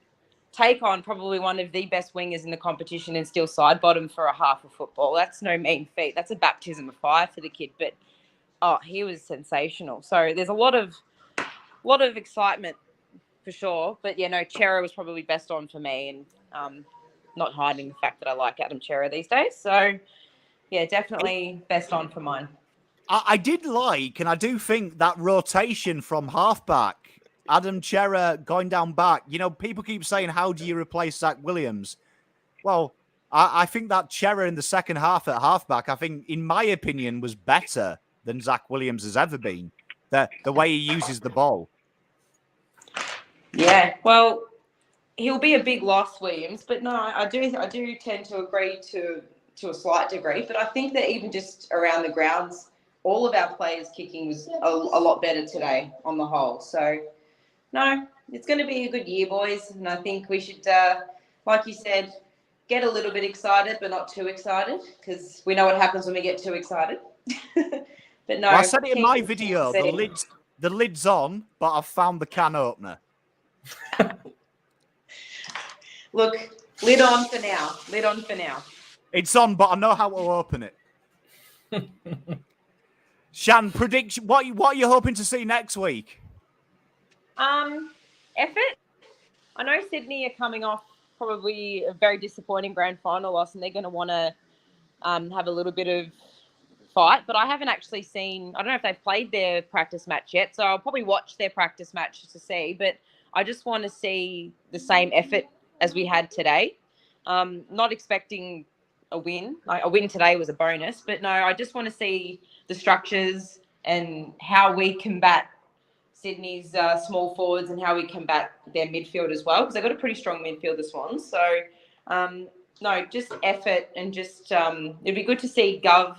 take on probably one of the best wingers in the competition and still side bottom for a half of football. That's no mean feat. That's a baptism of fire for the kid. But he was sensational. So there's a lot of excitement for sure. But yeah, no, Chera was probably best on for me, and not hiding the fact that I like Adam Chera these days. So yeah, definitely best on for mine. I did like, and I do think that rotation from halfback, Adam Chera going down back. You know, people keep saying, how do you replace Zack Williams? Well, I think that Chera in the second half at halfback, I think, in my opinion, was better than Zack Williams has ever been. The way he uses the ball. Yeah, well, he'll be a big loss, Williams. But no, I do tend to agree to a slight degree. But I think that even just around the grounds, all of our players kicking was a lot better today on the whole. So, no, it's going to be a good year, boys. And I think we should, like you said, get a little bit excited, but not too excited, because we know what happens when we get too excited. But no, well, I said it in my video, the lid's on, but I've found the can opener. Look, lid on for now. Lid on for now. It's on, but I know how to open it. Shan, prediction. What are you hoping to see next week? Effort. I know Sydney are coming off probably a very disappointing grand final loss, and they're going to want to have a little bit of fight. But I haven't actually seen. I don't know if they've played their practice match yet, so I'll probably watch their practice match to see. But I just want to see the same effort as we had today. Not expecting a win. Like a win today was a bonus, but no, I just want to see the structures, and how we combat Sydney's small forwards and how we combat their midfield as well, because they've got a pretty strong midfield, the Swans. So, no, just effort and just it'd be good to see Gov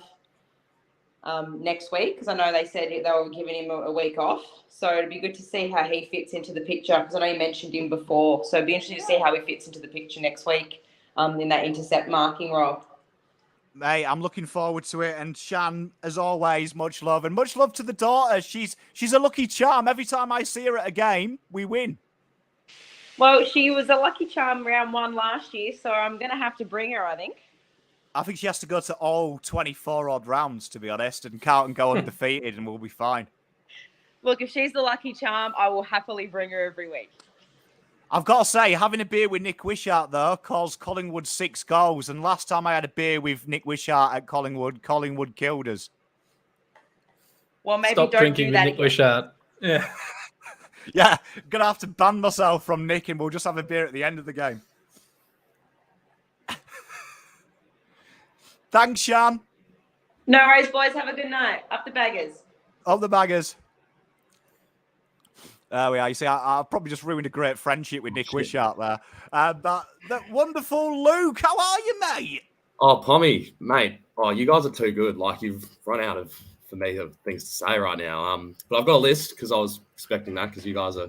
next week, because I know they said they were giving him a week off. So it'd be good to see how he fits into the picture, because I know you mentioned him before. So it'd be interesting to see how he fits into the picture next week in that intercept marking role. Mate, I'm looking forward to it. And Shan, as always, much love. And much love to the daughter. She's a lucky charm. Every time I see her at a game, we win. Well, she was a lucky charm round 1 last year, so I'm going to have to bring her, I think. I think she has to go to all 24-odd rounds, to be honest, and Carlton go undefeated and we'll be fine. Look, if she's the lucky charm, I will happily bring her every week. I've got to say, having a beer with Nick Wishart, though, caused Collingwood 6 goals. And last time I had a beer with Nick Wishart at Collingwood killed us. Well, maybe Stop don't drinking do with that Nick again. Wishart. Yeah. Yeah, going to have to ban myself from Nick and we'll just have a beer at the end of the game. Thanks, Shan. No worries, boys. Have a good night. Up the baggers. Up the baggers. There we are. You see, I probably just ruined a great friendship with Nick Wishart there. But that wonderful Luke, how are you, mate? Oh, Pommy, mate. Oh, you guys are too good. Like, you've run out of, for me, of things to say right now. But I've got a list because I was expecting that because you guys are.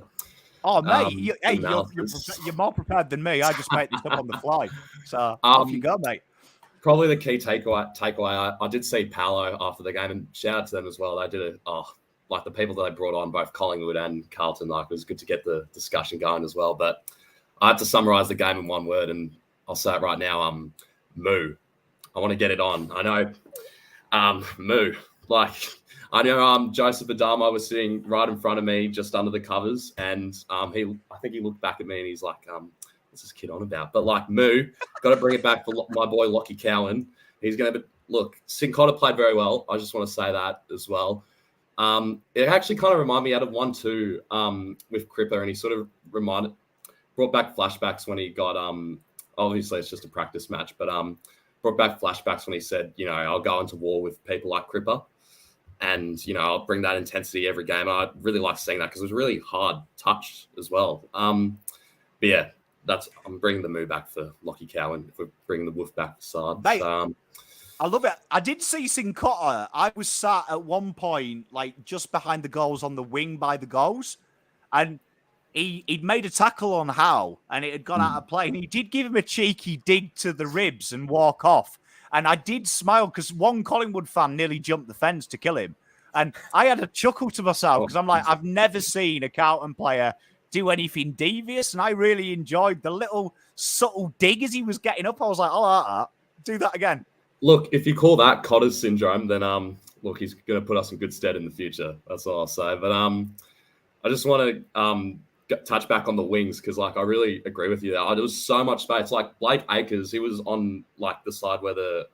Oh, mate. You're more prepared than me. I just made this up on the fly. So off you go, mate. Probably the key takeaway. I did see Paolo after the game, and shout out to them as well. They did like the people that they brought on, both Collingwood and Carlton. Like, it was good to get the discussion going as well. But I had to summarize the game in one word, and I'll say it right now. Moo. I want to get it on. I know. Moo. Like, I know Joseph Adama was sitting right in front of me, just under the covers, and I think he looked back at me and he's like, what's this kid on about? But like, Moo, got to bring it back for my boy Lockie Cowan. He's going to look. Sincotta played very well. I just want to say that as well. It actually kind of reminded me out of 1-2 with Cripper, and he sort of brought back flashbacks when he got obviously it's just a practice match, but brought back flashbacks when he said, I'll go into war with people like Cripper, and I'll bring that intensity every game. I really like seeing that because it was really hard touch as well. But yeah, I'm bringing the Moo back for Lockie Cowan. If we're bringing the Wolf back for Sard. I love it. I did see Sincotta. I was sat at one point, like just behind the goals on the wing by the goals, and he'd made a tackle on Howe, and it had gone out of play. And he did give him a cheeky dig to the ribs and walk off. And I did smile because one Collingwood fan nearly jumped the fence to kill him. And I had a chuckle to myself because I'm like, I've never seen a Carlton player do anything devious, and I really enjoyed the little subtle dig as he was getting up. I was like, do that again. Look, if you call that Cotter's syndrome, then look, he's going to put us in good stead in the future. That's all I'll say. But I just want to touch back on the wings because, like, I really agree with you there. There was so much space. Like Blake Acres, he was on like the side where the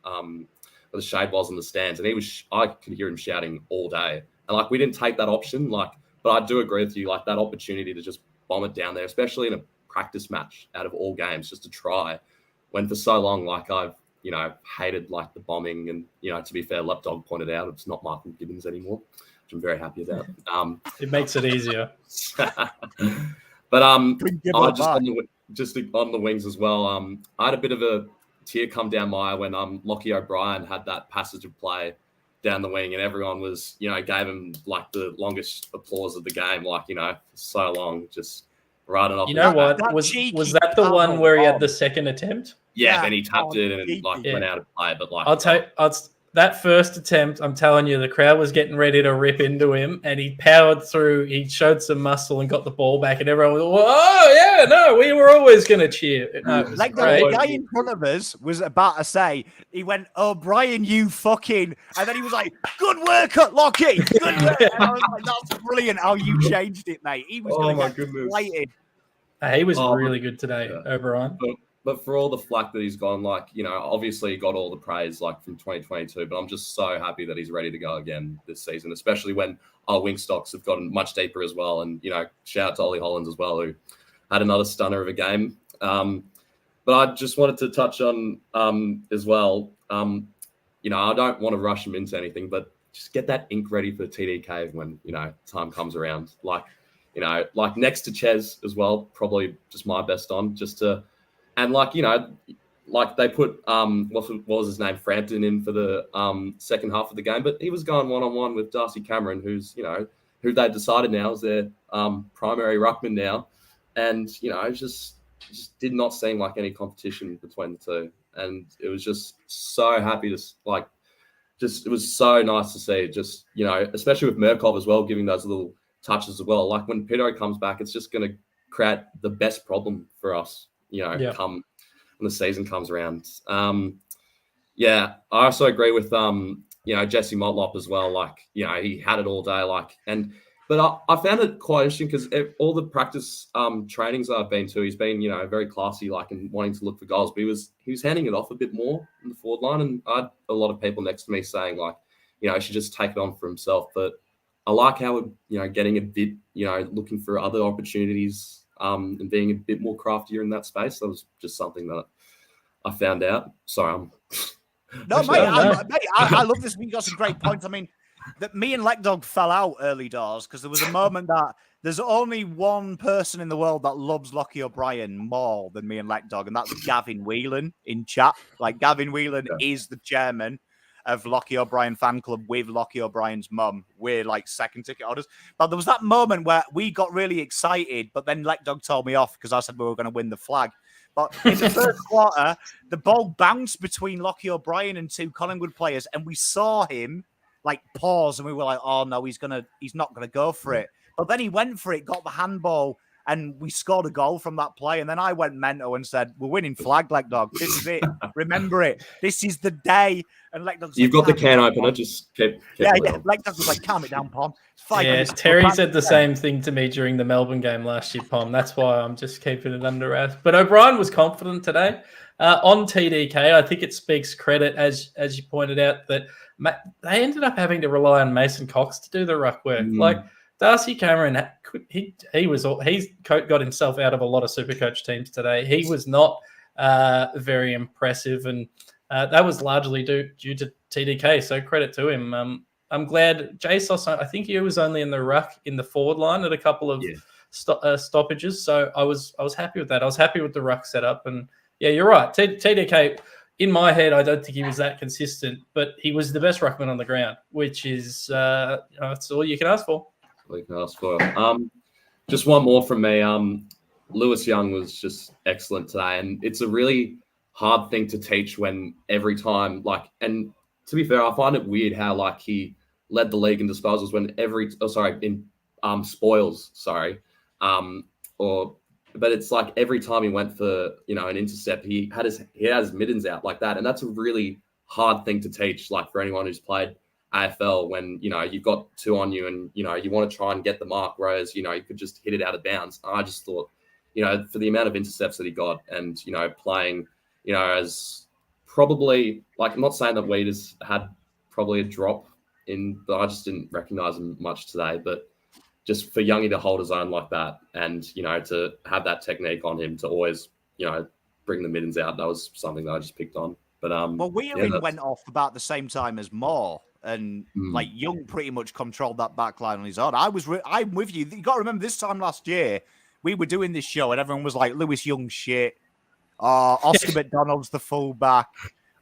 shade was in the stands, and I could hear him shouting all day. And like, we didn't take that option. Like, but I do agree with you. Like, that opportunity to just bomb it down there, especially in a practice match out of all games, just to try. When for so long, like I've hated like the bombing, and to be fair, Lapdog pointed out it's not Michael Gibbons anymore, which I'm very happy about. It makes it easier. But on the wings as well. I had a bit of a tear come down my eye when Lockie O'Brien had that passage of play down the wing, and everyone was gave him like the longest applause of the game, like so long, just riding off. You know what? Was that the one where he had the second attempt? Yeah, then he tapped it and went out of play. But like, that first attempt, I'm telling you, the crowd was getting ready to rip into him, and he powered through. He showed some muscle and got the ball back, and everyone was, "Oh yeah, no, we were always going to cheer." No, like the guy in front of us was about to say, he went, "O'Brien, you fucking," and then he was like, "Good work, Lockie, good work." And I was like, "That's brilliant how you changed it, mate." He was going to get deflated. He was really good today, O'Brien. But for all the flack that he's gone, like, obviously he got all the praise like from 2022, but I'm just so happy that he's ready to go again this season, especially when our wing stocks have gotten much deeper as well. And, shout out to Ollie Hollands as well, who had another stunner of a game. But I just wanted to touch on as well, I don't want to rush him into anything, but just get that ink ready for TD Cave when, time comes around. Like next to Ches as well, probably just my best on and like they put what was his name, Frampton, in for the second half of the game, but he was going one-on-one with Darcy Cameron, who's who they've decided now is their primary ruckman now, and just did not seem like any competition between the two, and it was just so happy to it was so nice to see, just especially with Murkov as well, giving those little touches as well. Like when Pito comes back, it's just going to create the best problem for us, come when the season comes around. I also agree with Jesse Motlop as well. Like, he had it all day. But I found it quite interesting because all the practice trainings I've been to, he's been very classy, and wanting to look for goals. But he was handing it off a bit more in the forward line, and I had a lot of people next to me saying he should just take it on for himself. But I like how we're getting a bit looking for other opportunities and being a bit more craftier in that space. That was just something that I found out. Sorry, I'm. No, I love this. You got some great points. I mean, that me and Leckdog fell out early doors because there was a moment that there's only one person in the world that loves Lockie O'Brien more than me and Leckdog, and that's Gavin Whelan in chat. Like, Gavin Whelan is the chairman of Lockie O'Brien fan club with Lockie O'Brien's mum. We're like second ticket orders. But there was that moment where we got really excited, but then Leckdog told me off because I said we were going to win the flag. But in the first quarter, the ball bounced between Lockie O'Brien and two Collingwood players, and we saw him pause, and we were like, "Oh no, he's not gonna go for it." But then he went for it, got the handball, and we scored a goal from that play. And then I went mental and said, "We're winning flag, Leckdog. This is it. Remember it. This is the day." And Leckdog's you've got the can opener. Just keep Leckdog was like, "Calm it down, Pom." Terry said the same thing to me during the Melbourne game last year, Pom. That's why I'm just keeping it under wraps. But O'Brien was confident today on TDK. I think it speaks credit, as you pointed out, that they ended up having to rely on Mason Cox to do the ruck work. Like Darcy Cameron, he's got himself out of a lot of Supercoach teams today. He was not very impressive, and that was largely due to TDK. So credit to him. I'm glad JSOS, I think he was only in the ruck in the forward line at a couple of stoppages. So I was happy with that. I was happy with the ruck setup, and yeah, you're right. TDK. In my head, I don't think he was that consistent, but he was the best ruckman on the ground, which is that's all you can ask for. All you can ask for. Just one more from me. Lewis Young was just excellent today, and it's a really hard thing to teach when every time, and to be fair, I find it weird how he led the league in disposals in spoils, but it's every time he went for an intercept, he had his middens out like that, and that's a really hard thing to teach. For anyone who's played AFL, when you've got two on you, and you want to try and get the mark, whereas you could just hit it out of bounds. I just thought, for the amount of intercepts that he got, and playing, as probably I'm not saying that Weeders had probably a drop in, but I just didn't recognise him much today, but. Just for Youngie to hold his own like that, and to have that technique on him to always bring the middens out, that was something that I just picked on. But Wearing went off about the same time as Moore, and Young pretty much controlled that back line on his own. I'm with you. You got to remember this time last year we were doing this show and everyone was like, Lewis Young shit. Oscar McDonald's the fullback.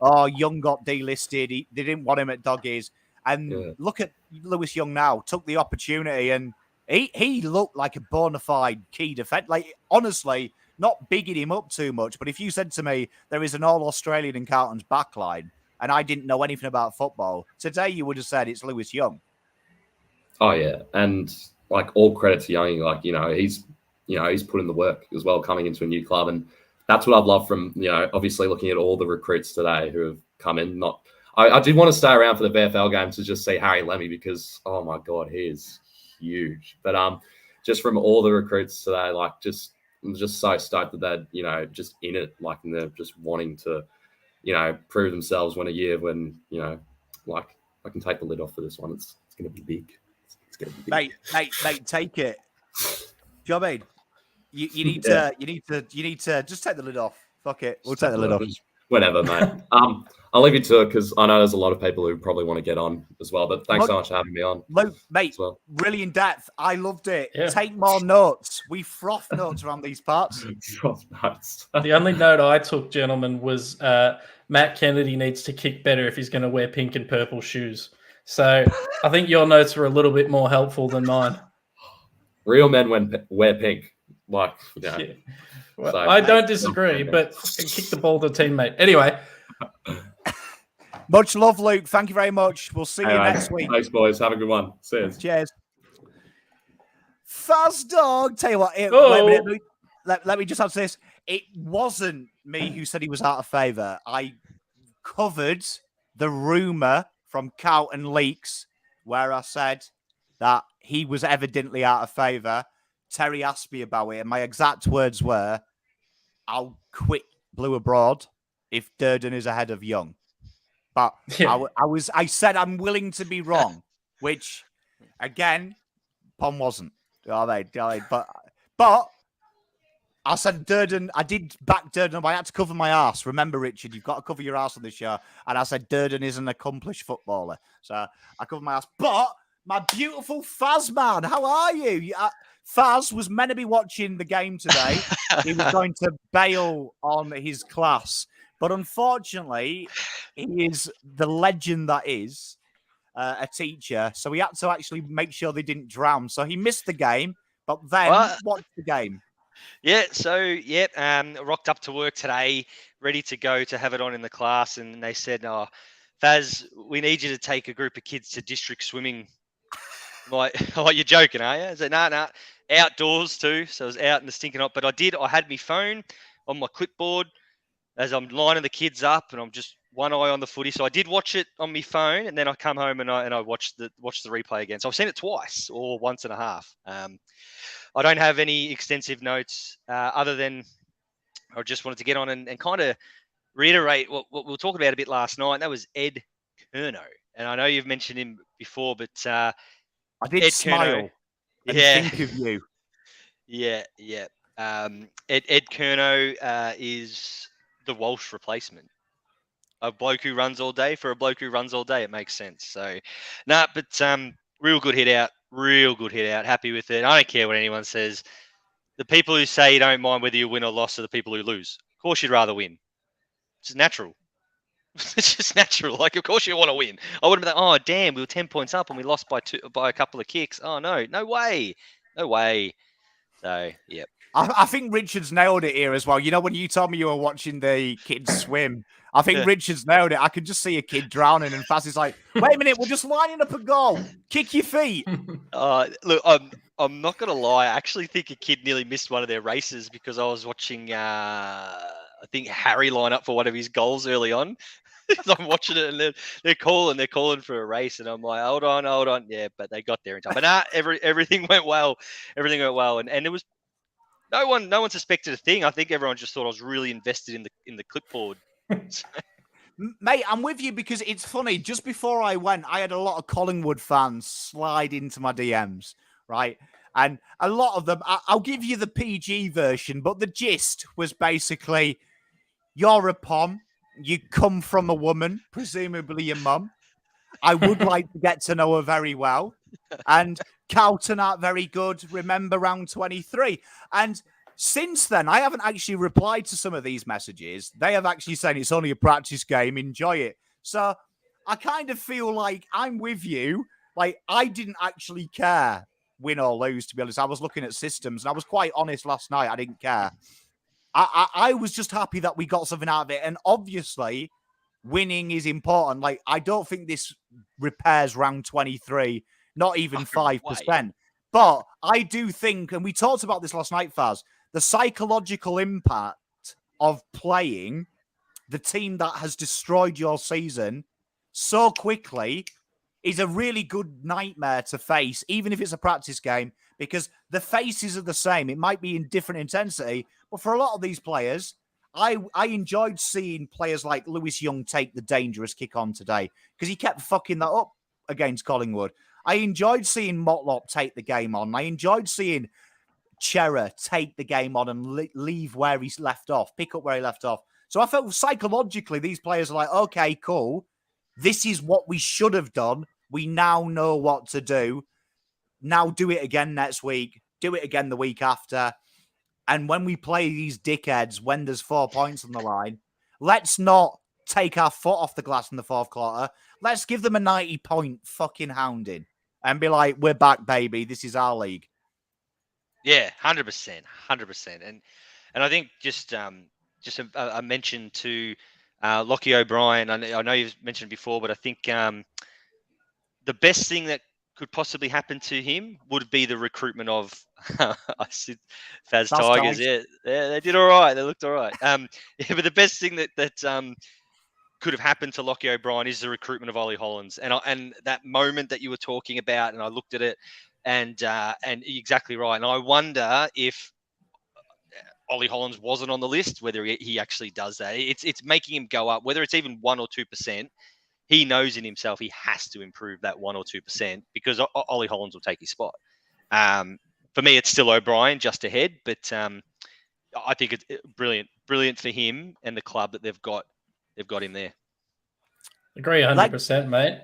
Young got delisted. They didn't want him at Doggies. And look at Lewis Young now. Took the opportunity and. He looked like a bona fide key defender. Honestly, not bigging him up too much, but if you said to me there is an all-Australian in Carlton's backline and I didn't know anything about football, today you would have said it's Lewis Young. Oh, yeah. And, all credit to Youngie. He's put in the work as well coming into a new club. And that's what I've loved from, obviously looking at all the recruits today who have come in. I did want to stay around for the VFL game to just see Harry Lemmy because, oh, my God, he is huge. But just from all the recruits today, I'm just so stoked that they're just in it, and they're just wanting to prove themselves when I can take the lid off for this one. It's gonna be big. It's gonna be big. Mate, take it. Do you know what I mean? You need to just take the lid off. Fuck it. We'll take the lid off. Whatever, mate. I'll leave you to it because I know there's a lot of people who probably want to get on as well. But thanks so much for having me on. Luke, mate, well. really in depth. I loved it. Yeah. Take more notes. We froth notes around these parts. The only note I took, gentlemen, was Matt Kennedy needs to kick better if he's going to wear pink and purple shoes. So I think your notes were a little bit more helpful than mine. Real men wear pink. Like, yeah. Well, So, I don't disagree, but kick the ball to the teammate. Anyway. Much love, Luke. Thank you very much. We'll see you next week. Thanks, boys. Have a good one. Cheers. Faz Dog. Tell you what, wait a minute. Let me just answer this. It wasn't me who said he was out of favour. I covered the rumour from Carlton Leaks where I said that he was evidently out of favour. Terry asked me about it, and my exact words were, I'll quit Blue Abroad if Durden is ahead of Young. But I said I'm willing to be wrong, which, again, Pom wasn't. But I said Durden, I did back Durden, but I had to cover my arse. Remember, Richard, you've got to cover your arse on this show. And I said Durden is an accomplished footballer. So I covered my arse. But my beautiful Faz man, how are you? Faz was meant to be watching the game today. He was going to bail on his class. But unfortunately, he is the legend that is a teacher. So he had to actually make sure they didn't drown. So he missed the game, but then watched the game. Yeah, rocked up to work today, ready to go to have it on in the class. And they said, "Oh, Faz, we need you to take a group of kids to district swimming." Like, you're joking, are you? I said, nah, outdoors too. So I was out in the stinking hot. But I had my phone on my clipboard as I'm lining the kids up, and I'm just one eye on the footy. So I did watch it on my phone, and then I come home and I watched the replay again. So I've seen it twice or once and a half. I don't have any extensive notes other than I just wanted to get on and kind of reiterate what we were talking about a bit last night. And that was Ed Curnow. And I know you've mentioned him before, but I did Ed smile and think of you. Yeah. Ed Curnow is the Walsh replacement. A bloke who runs all day for a bloke who runs all day. It makes sense. So, real good hit out. Happy with it. I don't care what anyone says. The people who say you don't mind whether you win or loss are the people who lose. Of course, you'd rather win. It's natural. It's just natural. Like, of course you want to win. I wouldn't be like, oh, damn, we were 10 points up and we lost by a couple of kicks. Oh, no way. So, yeah. I think Richard's nailed it here as well. You know, when you told me you were watching the kids swim, I think Richard's nailed it. I could just see a kid drowning and Faz is like, wait a minute, we're just lining up a goal. Kick your feet. Look, I'm not going to lie. I actually think a kid nearly missed one of their races because I was watching, I think, Harry line up for one of his goals early on. I'm watching it and they're calling for a race. And I'm like, hold on. Yeah, but they got there in time. But everything went well. And there was no one suspected a thing. I think everyone just thought I was really invested in the clipboard. Mate, I'm with you because it's funny. Just before I went, I had a lot of Collingwood fans slide into my DMs, right? And a lot of them, I'll give you the PG version, but the gist was basically, you're a pom, you come from a woman, presumably your mum. I would like to get to know her very well. And Carlton aren't very good. Remember round 23. And since then, I haven't actually replied to some of these messages. They have actually said it's only a practice game. Enjoy it. So I kind of feel like I'm with you. Like, I didn't actually care, win or lose, to be honest. I was looking at systems, and I was quite honest last night. I didn't care. I was just happy that we got something out of it. And obviously, winning is important. Like, I don't think this repairs round 23, not even 5%. But I do think, and we talked about this last night, Faz, the psychological impact of playing the team that has destroyed your season so quickly is a really good nightmare to face, even if it's a practice game, because the faces are the same. It might be in different intensity, but for a lot of these players, I enjoyed seeing players like Lewis Young take the dangerous kick on today because he kept fucking that up against Collingwood. I enjoyed seeing Motlop take the game on. I enjoyed seeing Chera take the game on and leave where he's left off, pick up where he left off. So I felt psychologically these players are like, okay, cool. This is what we should have done. We now know what to do. Now do it again next week. Do it again the week after. And when we play these dickheads, when there's 4 points on the line, let's not take our foot off the glass in the fourth quarter. Let's give them a 90-point fucking hounding and be like, we're back, baby. This is our league. Yeah, 100%, 100%. And I think just a mention to Lockie O'Brien. I know you've mentioned before, but I think the best thing that could possibly happen to him would be the recruitment of I see Faz Tigers. Yeah, they did all right. They looked all right. Yeah, but the best thing that could have happened to Lockie O'Brien is the recruitment of Ollie Hollands. And that moment that you were talking about, and I looked at it, and exactly right. And I wonder if Ollie Hollands wasn't on the list, whether he actually does that. It's making him go up, whether it's even 1 or 2%. He knows in himself he has to improve that 1 or 2% because Ollie Hollands will take his spot. For me, it's still O'Brien just ahead, but I think it's brilliant for him and the club that they've got him there. Agree 100%, mate.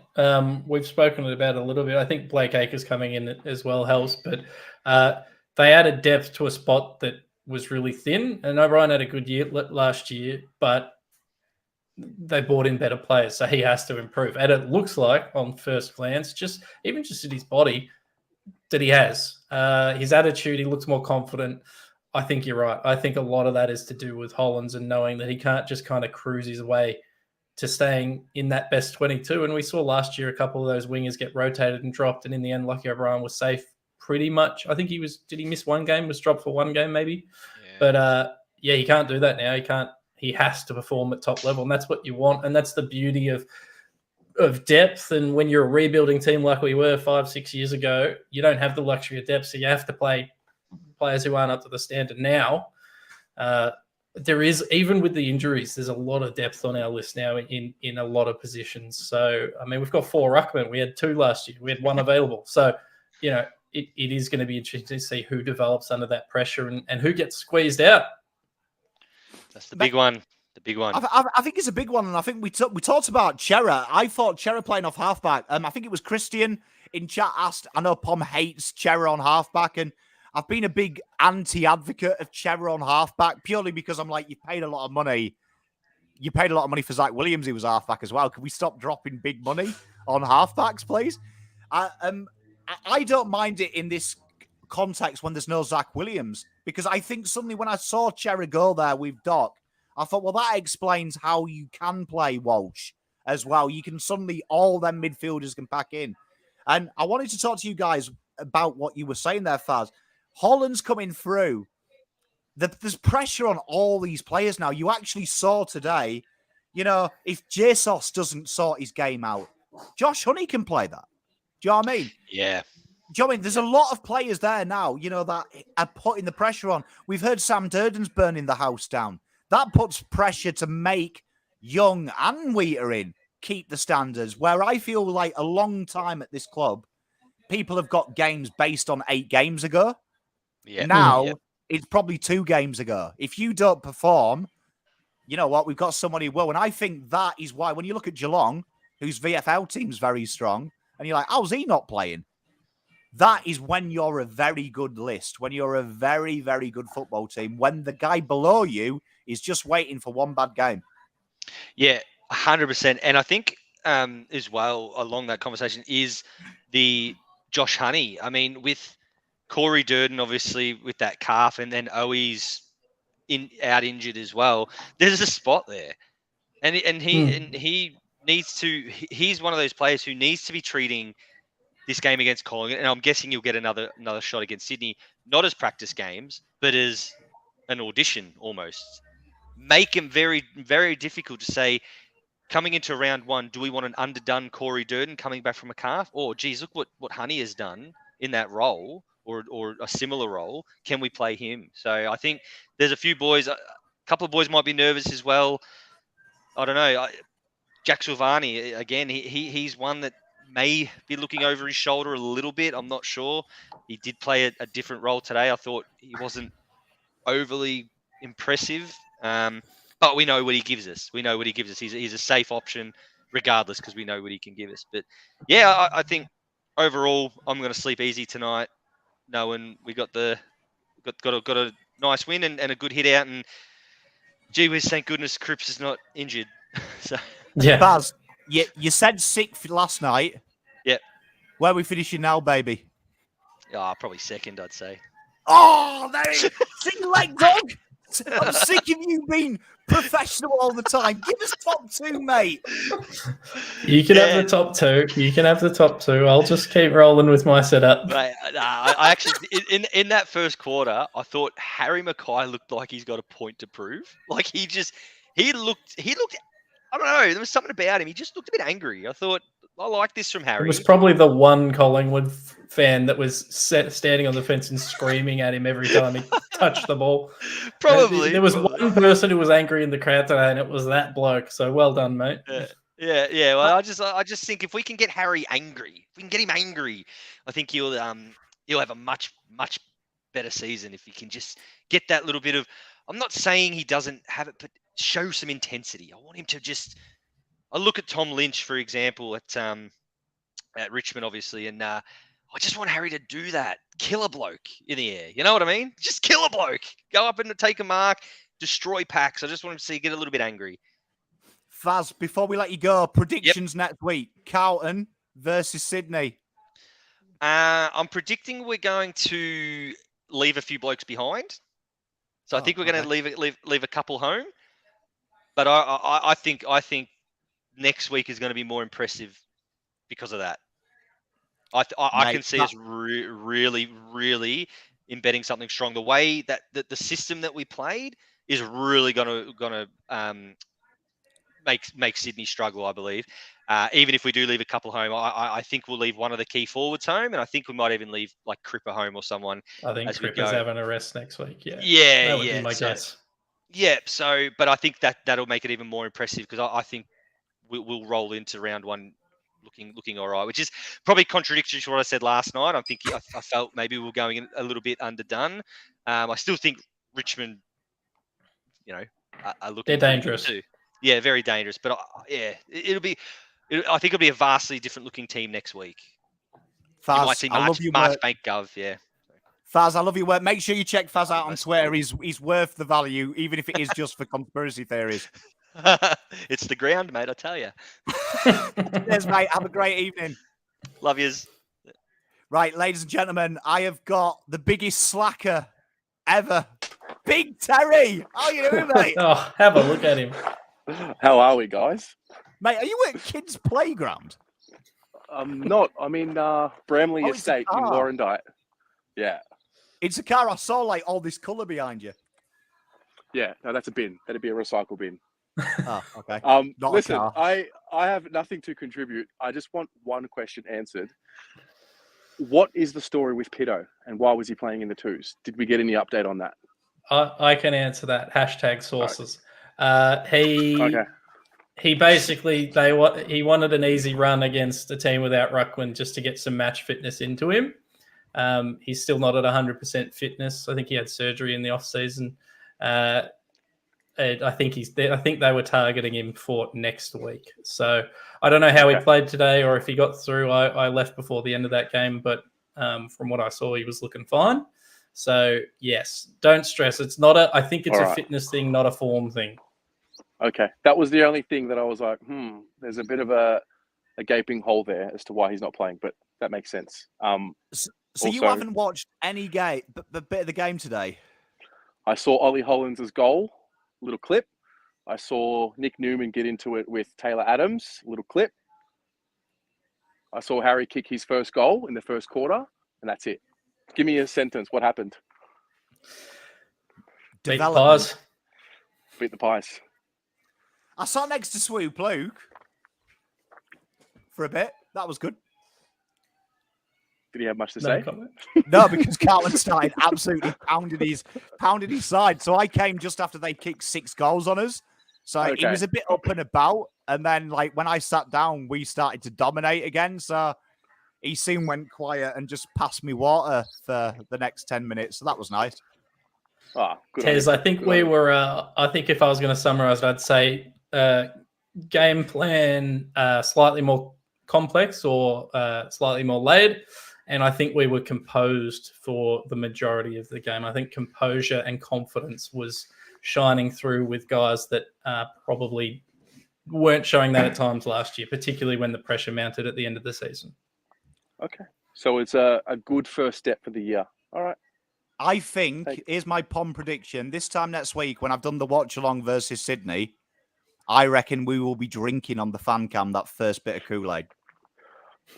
We've spoken about it a little bit. I think Blake Acres coming in as well helps, but they added depth to a spot that was really thin, and O'Brien had a good year last year, but they brought in better players, so he has to improve. And it looks like, on first glance, just in his body, that he has. His attitude, he looks more confident. I think you're right. I think a lot of that is to do with Hollands and knowing that he can't just kind of cruise his way to staying in that best 22. And we saw last year a couple of those wingers get rotated and dropped, and in the end, Lockie O'Brien was safe pretty much. I think did he miss one game? Was dropped for one game maybe? Yeah. But he can't do that now. He has to perform at top level, and that's what you want. And that's the beauty of depth. And when you're a rebuilding team like we were 5-6 years ago, you don't have the luxury of depth, so you have to play players who aren't up to the standard now. There is, even with the injuries, there's a lot of depth on our list now in a lot of positions. So, I mean, we've got 4 Ruckman. We had 2 last year. We had 1 available. So, it is going to be interesting to see who develops under that pressure and who gets squeezed out. That's the big one. The big one. I think it's a big one, and I think we talked about Chera. I thought Chera playing off halfback. I think it was Christian in chat asked. I know Pom hates Chera on halfback, and I've been a big anti-advocate of Chera on halfback purely because I'm like, you paid a lot of money. You paid a lot of money for Zack Williams. He was halfback as well. Can we stop dropping big money on halfbacks, please? I don't mind it in this context when there's no Zack Williams, because I think suddenly when I saw Chera go there with Doc, I thought, well, that explains how you can play Walsh as well. You can suddenly, all them midfielders can pack in. And I wanted to talk to you guys about what you were saying there, Faz. Holland's coming through. There's pressure on all these players now. You actually saw today, if Jesus doesn't sort his game out, Josh Honey can play that. Do you know what I mean? Yeah. Do you know what I mean? There's a lot of players there now, that are putting the pressure on. We've heard Sam Durden's burning the house down. That puts pressure to make Young and Wheater keep the standards, where I feel like a long time at this club, people have got games based on 8 games ago. Yeah. Now, it's probably 2 games ago. If you don't perform, you know what? We've got somebody who will. And I think that is why when you look at Geelong, whose VFL team's very strong, and you're like, how's he not playing? That is when you're a very good list, when you're a very, very good football team, when the guy below you is just waiting for one bad game. Yeah, 100%. And I think as well along that conversation is the Josh Honey. I mean, with Corey Durden, obviously, with that calf, and then Owi's out injured as well, there's a spot there. And he needs to, he's one of those players who needs to be treating this game against Collingwood, and I'm guessing you'll get another shot against Sydney, not as practice games, but as an audition almost. Make him very, very difficult to say, coming into round 1, do we want an underdone Corey Durden coming back from a calf? Or, geez, look what Honey has done in that role, or a similar role. Can we play him? So I think there's a few boys, a couple of boys might be nervous as well. I don't know. Jack Silvani, again, he's one that may be looking over his shoulder a little bit. I'm not sure. He did play a different role today. I thought he wasn't overly impressive. But we know what he gives us. We know what he gives us. He's a safe option regardless because we know what he can give us. But yeah, I think overall I'm going to sleep easy tonight, knowing we got a nice win and a good hit out. And gee whiz, thank goodness Cripps is not injured. So Yeah. Baz, you said sixth last night. Yep. Where are we finishing now, baby? probably second, I'd say. Oh, there it is. See you later, dog. I'm sick of you being professional all the time. Give us top two, mate. You can have the top two. You can have the top two. I'll just keep rolling with my setup. Mate, I actually in that first quarter, I thought Harry Mackay looked like he's got a point to prove. Like he looked. I don't know. There was something about him. He just looked a bit angry. I thought, I like this from Harry. It was probably the one Collingwood fan that was standing on the fence and screaming at him every time he touched the ball. Probably. There was one person who was angry in the crowd today, and it was that bloke. So well done, mate. Yeah. Well, I just think if we can get Harry angry, if we can get him angry, I think he'll have a much better season if he can just get that little bit of. I'm not saying he doesn't have it, but show some intensity. I want him to just. I look at Tom Lynch, for example, at Richmond, obviously, and I just want Harry to do that. Kill a bloke in the air. You know what I mean? Just kill a bloke. Go up and take a mark, destroy packs. I just want him to see get a little bit angry. Faz, before we let you go, predictions next week. Carlton versus Sydney. I'm predicting we're going to leave a few blokes behind. So I think we're going to leave a couple home. But I think next week is going to be more impressive because of that. I can see us really embedding something strong. The way that the system that we played is really going to make Sydney struggle, I believe. Even if we do leave a couple home, I think we'll leave one of the key forwards home, and I think we might even leave like Cripper home or someone. I think Cripper's having a rest next week. Yeah. That would be my guess. Yeah. So, but I think that'll make it even more impressive because I think we'll roll into round one looking all right, which is probably contradictory to what I said last night. I felt maybe we were going a little bit underdone. I still think Richmond, are looking. They're dangerous. Too. Yeah, very dangerous. But I think it'll be a vastly different looking team next week. Faz, you might see March Bank Gov. Yeah. Faz, I love your work. Make sure you check Faz out on Twitter. He's worth the value, even if it is just for conspiracy theories. It's the ground, mate. I tell you. Cheers, mate. Have a great evening. Love yous. Right, ladies and gentlemen, I have got the biggest slacker ever. Big Terry. How are you doing, mate? Oh, have a look at him. How are we, guys? Mate, are you at kids' playground? Not. I'm in Bramley Estate in Warrandyte. Yeah. It's a car. I saw like all this colour behind you. Yeah, no, that's a bin. That'd be a recycle bin. Oh, okay. Listen, I have nothing to contribute. I just want one question answered. What is the story with Pitto and why was he playing in the twos? Did we get any update on that? I can answer that. # sources. Okay. He basically he wanted an easy run against a team without Ruckman just to get some match fitness into him. He's still not at 100% fitness. I think he had surgery in the off season. I think they were targeting him for next week. So I don't know how he played today or if he got through. I left before the end of that game, but from what I saw, he was looking fine. So yes, don't stress. I think it's a fitness thing, not a form thing. Okay. That was the only thing that I was like, there's a bit of a gaping hole there as to why he's not playing, but that makes sense. So you haven't watched any game, the bit of the game today? I saw Ollie Hollands' goal, little clip. I saw Nick Newman get into it with Taylor Adams, little clip. I saw Harry kick his first goal in the first quarter, and that's it. Give me a sentence. What happened? Beat the Pies. Beat the Pies. I sat next to Swoop Luke for a bit. That was good. Did he have much to say? No, because Carlton started absolutely pounding his side. So I came just after they kicked 6 goals on us. So he was a bit up and about. And then, like, when I sat down, we started to dominate again. So he soon went quiet and just passed me water for the next 10 minutes. So that was nice. Good on Tez, you. I think Good we on you. were. I think if I was going to summarize it, I'd say game plan slightly more complex or slightly more layered. And I think we were composed for the majority of the game. I think composure and confidence was shining through with guys that probably weren't showing that at times last year, particularly when the pressure mounted at the end of the season. Okay. So it's a good first step for the year. All right. I think, here's my POM prediction. This time next week, when I've done the watch along versus Sydney, I reckon we will be drinking on the fan cam that first bit of Kool-Aid.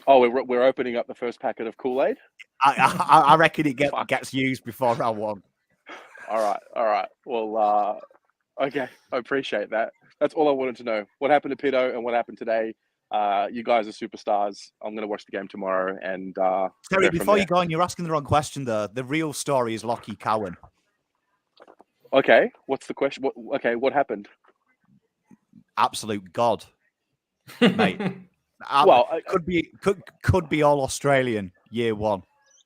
Oh, we're opening up the first packet of Kool-Aid? I reckon it gets used before round one. All right. Well, okay. I appreciate that. That's all I wanted to know. What happened to Pito and what happened today? You guys are superstars. I'm going to watch the game tomorrow. And Terry, before you go on, you're asking the wrong question, though. The real story is Lockie Cowan. Okay. What's the question? What happened? Absolute god, mate. Well, could be all Australian year one.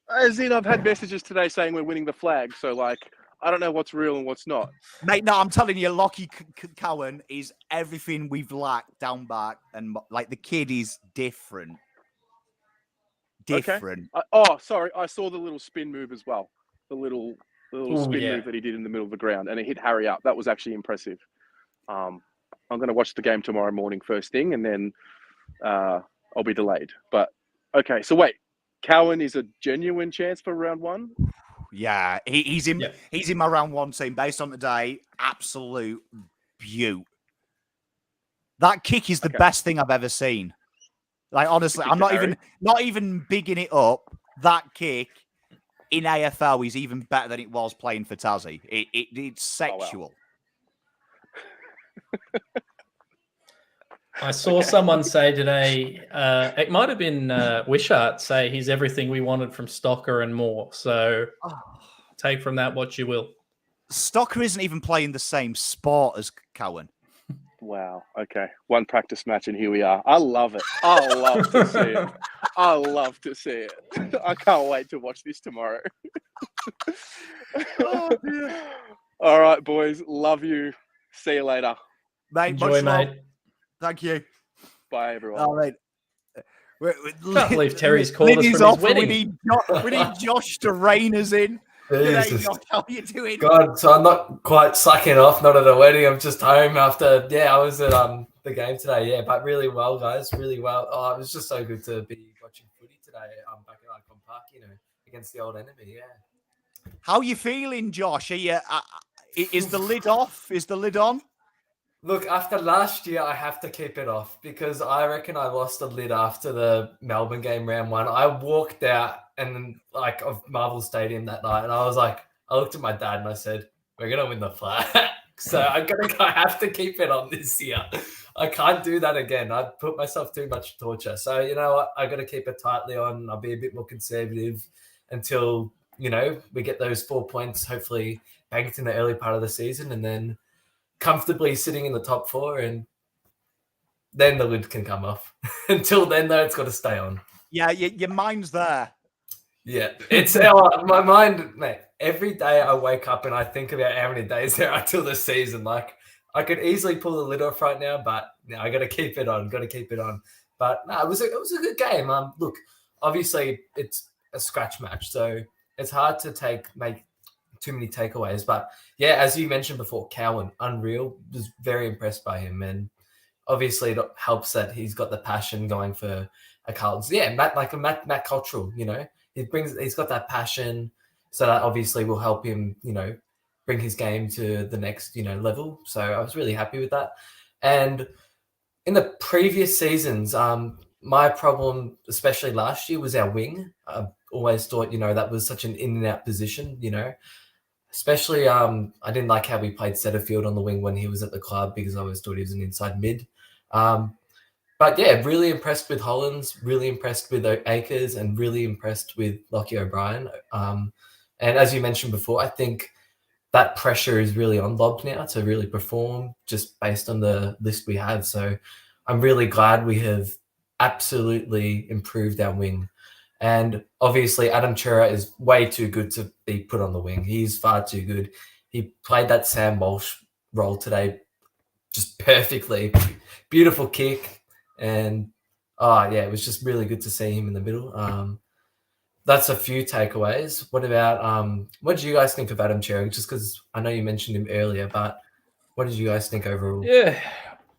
As in, I've had messages today saying we're winning the flag. So, like, I don't know what's real and what's not. Mate, no, I'm telling you, Lockie Cowan is everything we've lacked down back. And, like, the kid is different. Different. Okay. Sorry. I saw the little spin move as well. The little spin yeah. move that he did in the middle of the ground. And it hit Harry up. That was actually impressive. I'm going to watch the game tomorrow morning first thing. And then I'll be delayed. But, okay. So, wait. Cowan is a genuine chance for round one? Yeah, he's in my round one team based on today. Absolute beaut. That kick is the best thing I've ever seen. Like, honestly, I'm not even bigging it up. That kick in AFL is even better than it was playing for Tassie. It's sexual. Oh, wow. I saw someone say today, it might have been Wishart, say he's everything we wanted from Stocker and more. So take from that what you will. Stocker isn't even playing the same sport as Cowan. Wow. Okay. One practice match and here we are. I love it. I love to see it. I love to see it. I can't wait to watch this tomorrow. Oh, dear. All right, boys. Love you. See you later. Mate, Enjoy, mate. Thank you. Bye, everyone. All right. Can't believe Terry's called us from his off. wedding. We need Josh to rein us in. G'day, Josh. How are you doing? God, so I'm not quite slacking off, not at a wedding. I'm just home after, I was at the game today, but really well, guys, really well. Oh, it was just so good to be watching footy today back at Icon Park, against the old enemy, How are you feeling, Josh? Are you, is the lid off? Is the lid on? Look, after last year, I have to keep it off because I reckon I lost the lid after the Melbourne game round one. I walked out of Marvel Stadium that night, and I was like, I looked at my dad and I said, "We're gonna win the flag." So I have to keep it on this year. I can't do that again. I've put myself too much torture. So you know what? I got to keep it tightly on. I'll be a bit more conservative until we get those 4 points, hopefully banked in the early part of the season, and then comfortably sitting in the top 4, and then the lid can come off. Until then, though, it's got to stay on. Yeah, your mind's there. Yeah, it's my mind, mate. Every day I wake up and I think about how many days there are till the season. Like, I could easily pull the lid off right now, but I got to keep it on. But no, it was a good game. Look, obviously it's a scratch match, so it's hard to make too many takeaways. But yeah, as you mentioned before, Cowan, unreal. Was very impressed by him, and obviously it helps that he's got the passion going for a Carlton. Yeah, Matt Cultural. He's got that passion, so that obviously will help him. Bring his game to the next level. So I was really happy with that. And in the previous seasons, my problem, especially last year, was our wing. I always thought that was such an in and out position. Especially, I didn't like how we played Setterfield on the wing when he was at the club because I always thought he was an inside mid. But yeah, really impressed with Hollands, really impressed with Akers, and really impressed with Lockie O'Brien. And as you mentioned before, I think that pressure is really on Lob now to really perform just based on the list we have. So I'm really glad we have absolutely improved our wing. And obviously, Adam Chera is way too good to be put on the wing. He's far too good. he played that Sam Walsh role today just perfectly. Beautiful kick. And, it was just really good to see him in the middle. That's a few takeaways. What about, what did you guys think of Adam Cherry? Just because I know you mentioned him earlier, but what did you guys think overall? Yeah.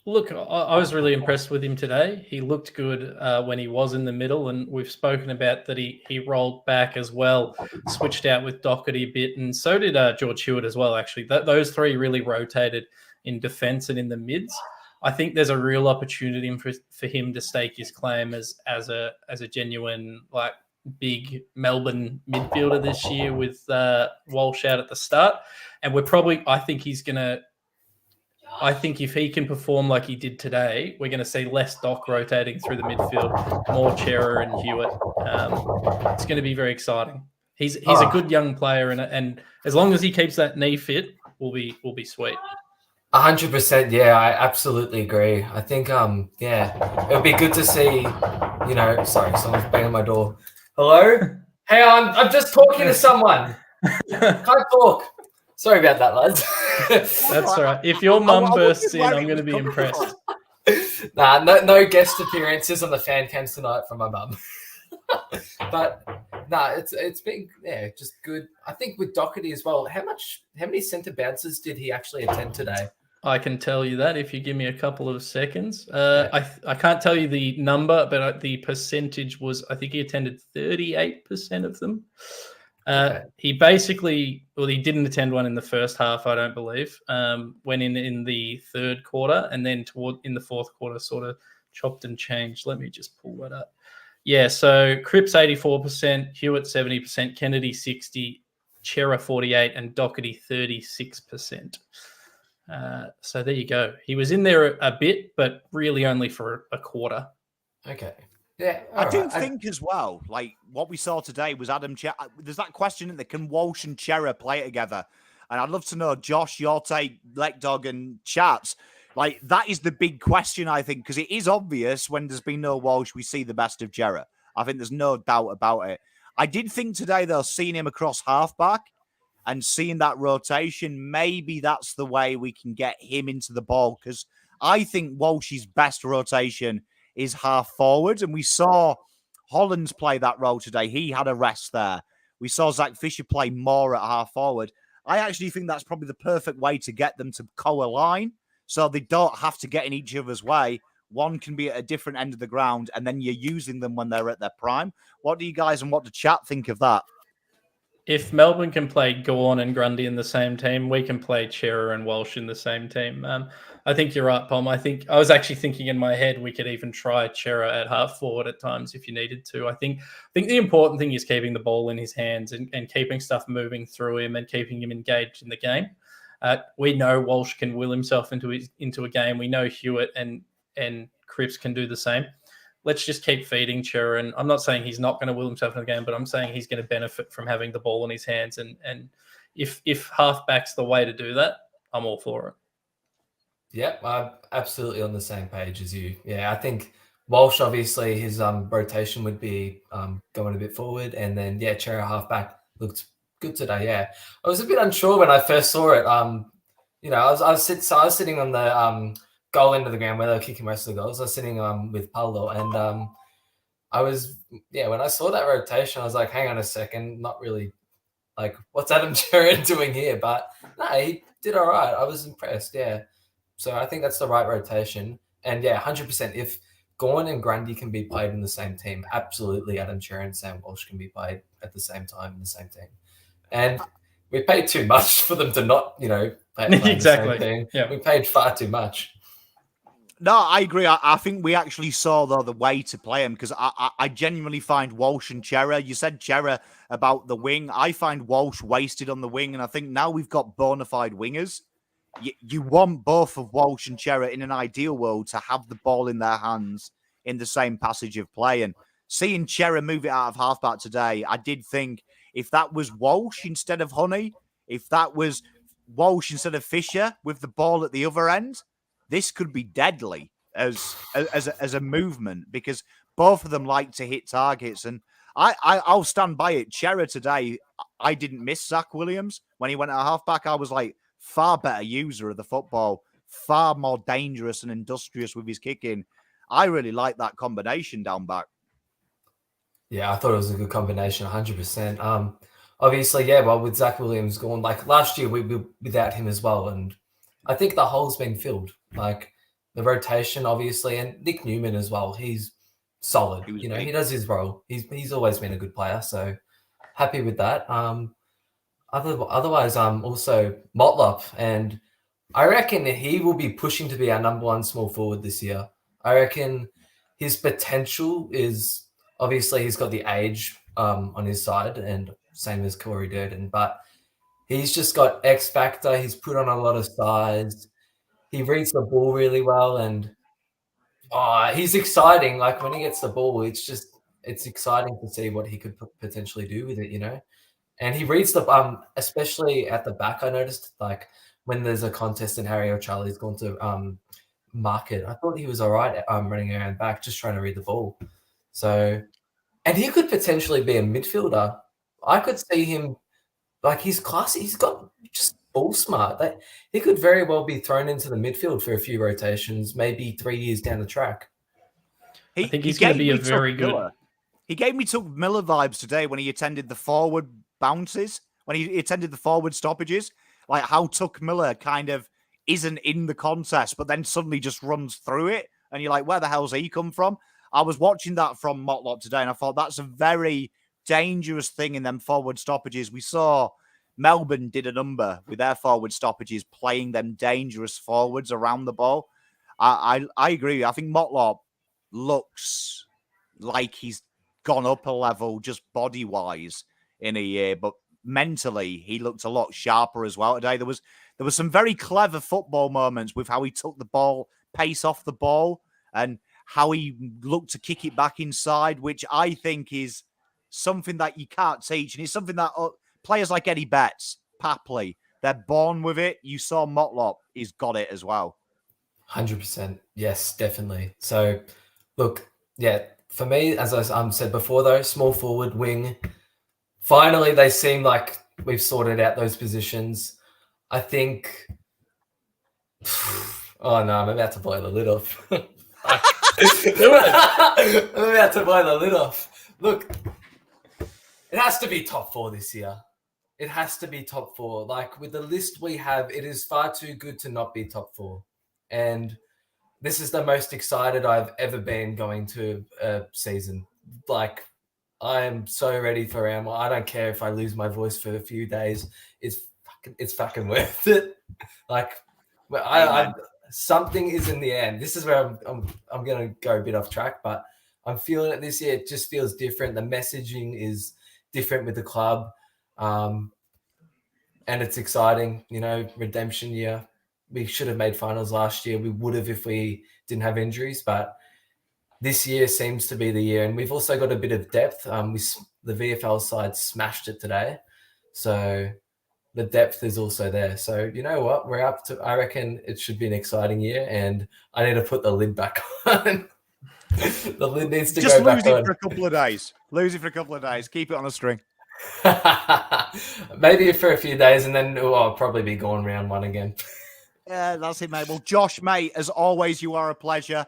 Look, I was really impressed with him today. He looked good when he was in the middle, and we've spoken about that he rolled back as well, switched out with Doherty a bit, and so did George Hewitt as well, actually. Those three really rotated in defence and in the mids. I think there's a real opportunity for him to stake his claim as a genuine, like, big Melbourne midfielder this year with Walsh out at the start. And I think if he can perform like he did today, we're going to see less Doc rotating through the midfield, more Chera and Hewitt. It's going to be very exciting. He's a good young player, and as long as he keeps that knee fit, we'll be sweet. 100%. Yeah, I absolutely agree. I think, it would be good to see, sorry, someone's banging on my door. Hello? Hey, I'm just talking to someone. Can't talk. Sorry about that, lads. That's all right. If your mum bursts in, I'm going to be impressed. No guest appearances on the fan cams tonight from my mum. But it's been just good. I think with Doherty as well. How many centre bounces did he actually attend today? I can tell you that if you give me a couple of seconds. I can't tell you the number, but the percentage was, I think he attended 38% of them. He he didn't attend one in the first half, I don't believe. Went in the third quarter, and then in the fourth quarter sort of chopped and changed. Let me just pull that up. Yeah, so Cripps 84%, Hewitt 70%, Kennedy 60%, Chera 48%, and Doherty 36%. So there you go. He was in there a bit, but really only for a quarter. Okay. Yeah, I do think as well, like what we saw today was Adam Chera. There's that question that can Walsh and Chera play together? And I'd love to know, Josh, your take, Lekdog and Chats. Like, that is the big question, I think, because it is obvious when there's been no Walsh, we see the best of Chera. I think there's no doubt about it. I did think today, though, seeing him across halfback and seeing that rotation, maybe that's the way we can get him into the ball, because I think Walsh's best rotation is half forward, and we saw Hollands play that role today. He had a rest there. We saw Zack Fisher play more at half forward. I actually think that's probably the perfect way to get them to co-align, so they don't have to get in each other's way. One can be at a different end of the ground, and then you're using them when they're at their prime. What do you guys and what the chat think of that? If Melbourne can play Gawn and Grundy in the same team, we can play Chera and Walsh in the same team. I think you're right, Pom. I was actually thinking in my head we could even try Chera at half forward at times if you needed to. I think the important thing is keeping the ball in his hands and keeping stuff moving through him and keeping him engaged in the game. We know Walsh can will himself into a game. We know Hewitt and Cripps can do the same. Let's just keep feeding Chera. And I'm not saying he's not going to will himself in the game, but I'm saying he's going to benefit from having the ball in his hands. And if halfback's the way to do that, I'm all for it. Yep, I'm absolutely on the same page as you. Yeah, I think Walsh, obviously, his rotation would be going a bit forward. And then, Chera halfback looked good today, yeah. I was a bit unsure when I first saw it. I was sitting on the goal end of the ground where they were kicking most of the goals. I was sitting with Paulo, and I was, when I saw that rotation, I was like, hang on a second, not really, like, what's Adam Chera doing here? But no, he did all right. I was impressed, yeah. So I think that's the right rotation. And 100%, if Gawn and Grundy can be played in the same team, absolutely Adam Chera and Sam Walsh can be played at the same time in the same team. And we paid too much for them to not, play exactly. the same team. Yeah. We paid far too much. No, I agree. I think we actually saw, though, the way to play him, because I genuinely find Walsh and Chera, you said Chera about the wing. I find Walsh wasted on the wing, and I think now we've got bona fide wingers. You want both of Walsh and Chera in an ideal world to have the ball in their hands in the same passage of play. And seeing Chera move it out of halfback today, I did think if that was Walsh instead of Honey, if that was Walsh instead of Fisher with the ball at the other end, this could be deadly as a movement, because both of them like to hit targets. And I'll stand by it. Chera today, I didn't miss Zach Williams when he went at halfback. I was like, far better user of the football, far more dangerous and industrious with his kicking. I really like that combination down back. Yeah, I thought it was a good combination, 100%. Obviously, yeah, well, with Zach Williams gone, like last year, we without him as well. And I think the hole's been filled. Like the rotation, obviously, and Nick Newman as well. He's solid. He does his role. He's always been a good player. So happy with that. Otherwise, also Motlop, and I reckon he will be pushing to be our number one small forward this year. I reckon his potential is obviously he's got the age on his side, and same as Corey Durden, but he's just got X factor. He's put on a lot of size. He reads the ball really well, and he's exciting. Like when he gets the ball, it's exciting to see what he could potentially do with it, And he reads the especially at the back. I noticed like when there's a contest and Harry or Charlie's gone to mark it. I thought he was all right running around back, just trying to read the ball. So, and he could potentially be a midfielder. I could see him like he's classy. He's got just ball smart. He could very well be thrown into the midfield for a few rotations, maybe 3 years down the track. I think he's going to be a very good. He gave me Tuck Miller vibes today when he attended the forward bounces, when he attended the forward stoppages, like how Tuck Miller kind of isn't in the contest, but then suddenly just runs through it. And you're like, where the hell's he come from? I was watching that from Motlop today, and I thought that's a very dangerous thing in them forward stoppages. We saw Melbourne did a number with their forward stoppages, playing them dangerous forwards around the ball. I agree. I think Motlop looks like he's gone up a level just body-wise in a year, but mentally he looked a lot sharper as well today. There was some very clever football moments with how he took the ball, pace off the ball, and how he looked to kick it back inside, which I think is something that you can't teach. And it's something that players like Eddie Betts, Papley, they're born with it. You saw Motlop, he's got it as well. 100%. Yes, definitely. So, look, yeah, for me, as I said before, though, small forward, wing, finally they seem like we've sorted out those positions. I think... Oh, no, I'm about to blow the lid off. I'm about to blow the lid off. Look, it has to be top 4 this year. It has to be top 4. Like, with the list we have, it is far too good to not be top 4. And this is the most excited I've ever been going to a season. Like, I am so ready for round 1. I don't care if I lose my voice for a few days. It's fucking worth it. Like, I something is in the end. This is where I'm going to go a bit off track, but I'm feeling it this year. It just feels different. The messaging is different with the club, and it's exciting. Redemption year. We should have made finals last year. We would have if we didn't have injuries, but this year seems to be the year. And we've also got a bit of depth. The VFL side smashed it today, so the depth is also there. So you know what? We're up to, I reckon it should be an exciting year, and I need to put the lid back on. The lid needs to just go back on. Just lose it for a couple of days. Lose it for a couple of days. Keep it on a string. Maybe for a few days, and then I'll probably be going round 1 again. Yeah, that's it, mate. Well, Josh, mate, as always, you are a pleasure.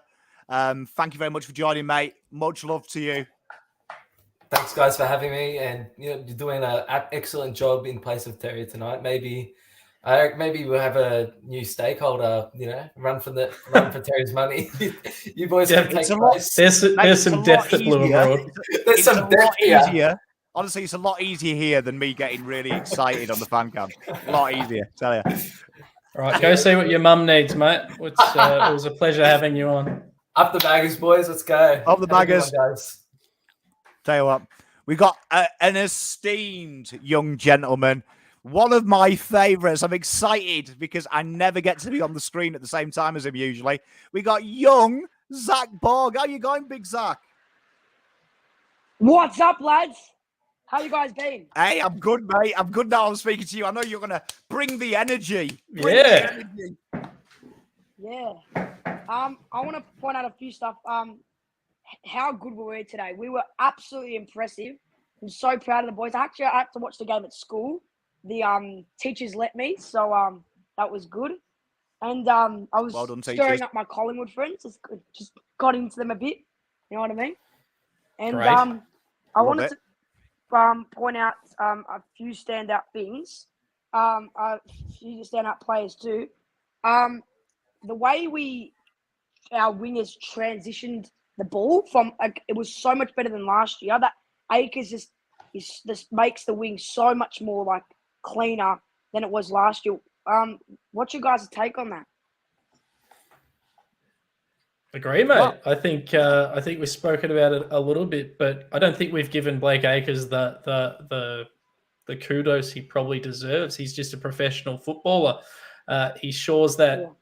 Thank you very much for joining, mate. Much love to you. Thanks, guys, for having me, and you're doing an excellent job in place of Terry tonight. Maybe we'll have a new stakeholder. Run for Terry's money. You boys can take place. There's some depth at Blue and Broad. There's some depth here. Honestly, it's a lot easier here than me getting really excited on the fan cam. A lot easier, tell you. All right, go see what your mum needs, mate. It was a pleasure having you on. Up the baggers, boys. Let's go. Up the baggers. Guys. Tell you what, we got an esteemed young gentleman, one of my favourites. I'm excited because I never get to be on the screen at the same time as him usually. We got young Zack Borg. How you going, Big Zack? What's up, lads? How you guys been? Hey, I'm good, mate. I'm good now. I'm speaking to you. I know you're going to bring the energy. Yeah. I want to point out a few stuff. how good we were today. We were absolutely impressive. I'm so proud of the boys. Actually, I had to watch the game at school. The teachers let me, so that was good. And I was Well done, stirring teachers. up my Collingwood friends. Just got into them a bit. You know what I mean? And Great. I Love wanted it. to point out a few standout things. A few standout players too. The way our wingers transitioned the ball from it was so much better than last year. That Akers just makes the wing so much more like cleaner than it was last year. What's your guys' take on that? Agree, mate. Well- I think we've spoken about it a little bit, but I don't think we've given Blake Acres the kudos he probably deserves. He's just a professional footballer. He shores that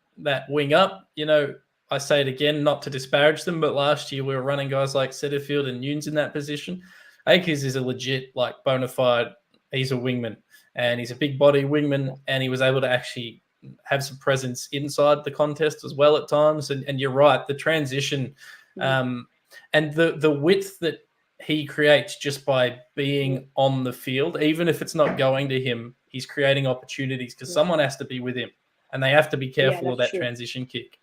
wing up. You know, I say it again, not to disparage them, but last year we were running guys like Setterfield and Nunes in that position. Akers is a legit, like, bona fide. He's a wingman, and he's a big body wingman, and he was able to actually have some presence inside the contest as well at times. And you're right, the transition and the width that he creates just by being on the field, even if it's not going to him, he's creating opportunities because someone has to be with him, and they have to be careful of that transition kick.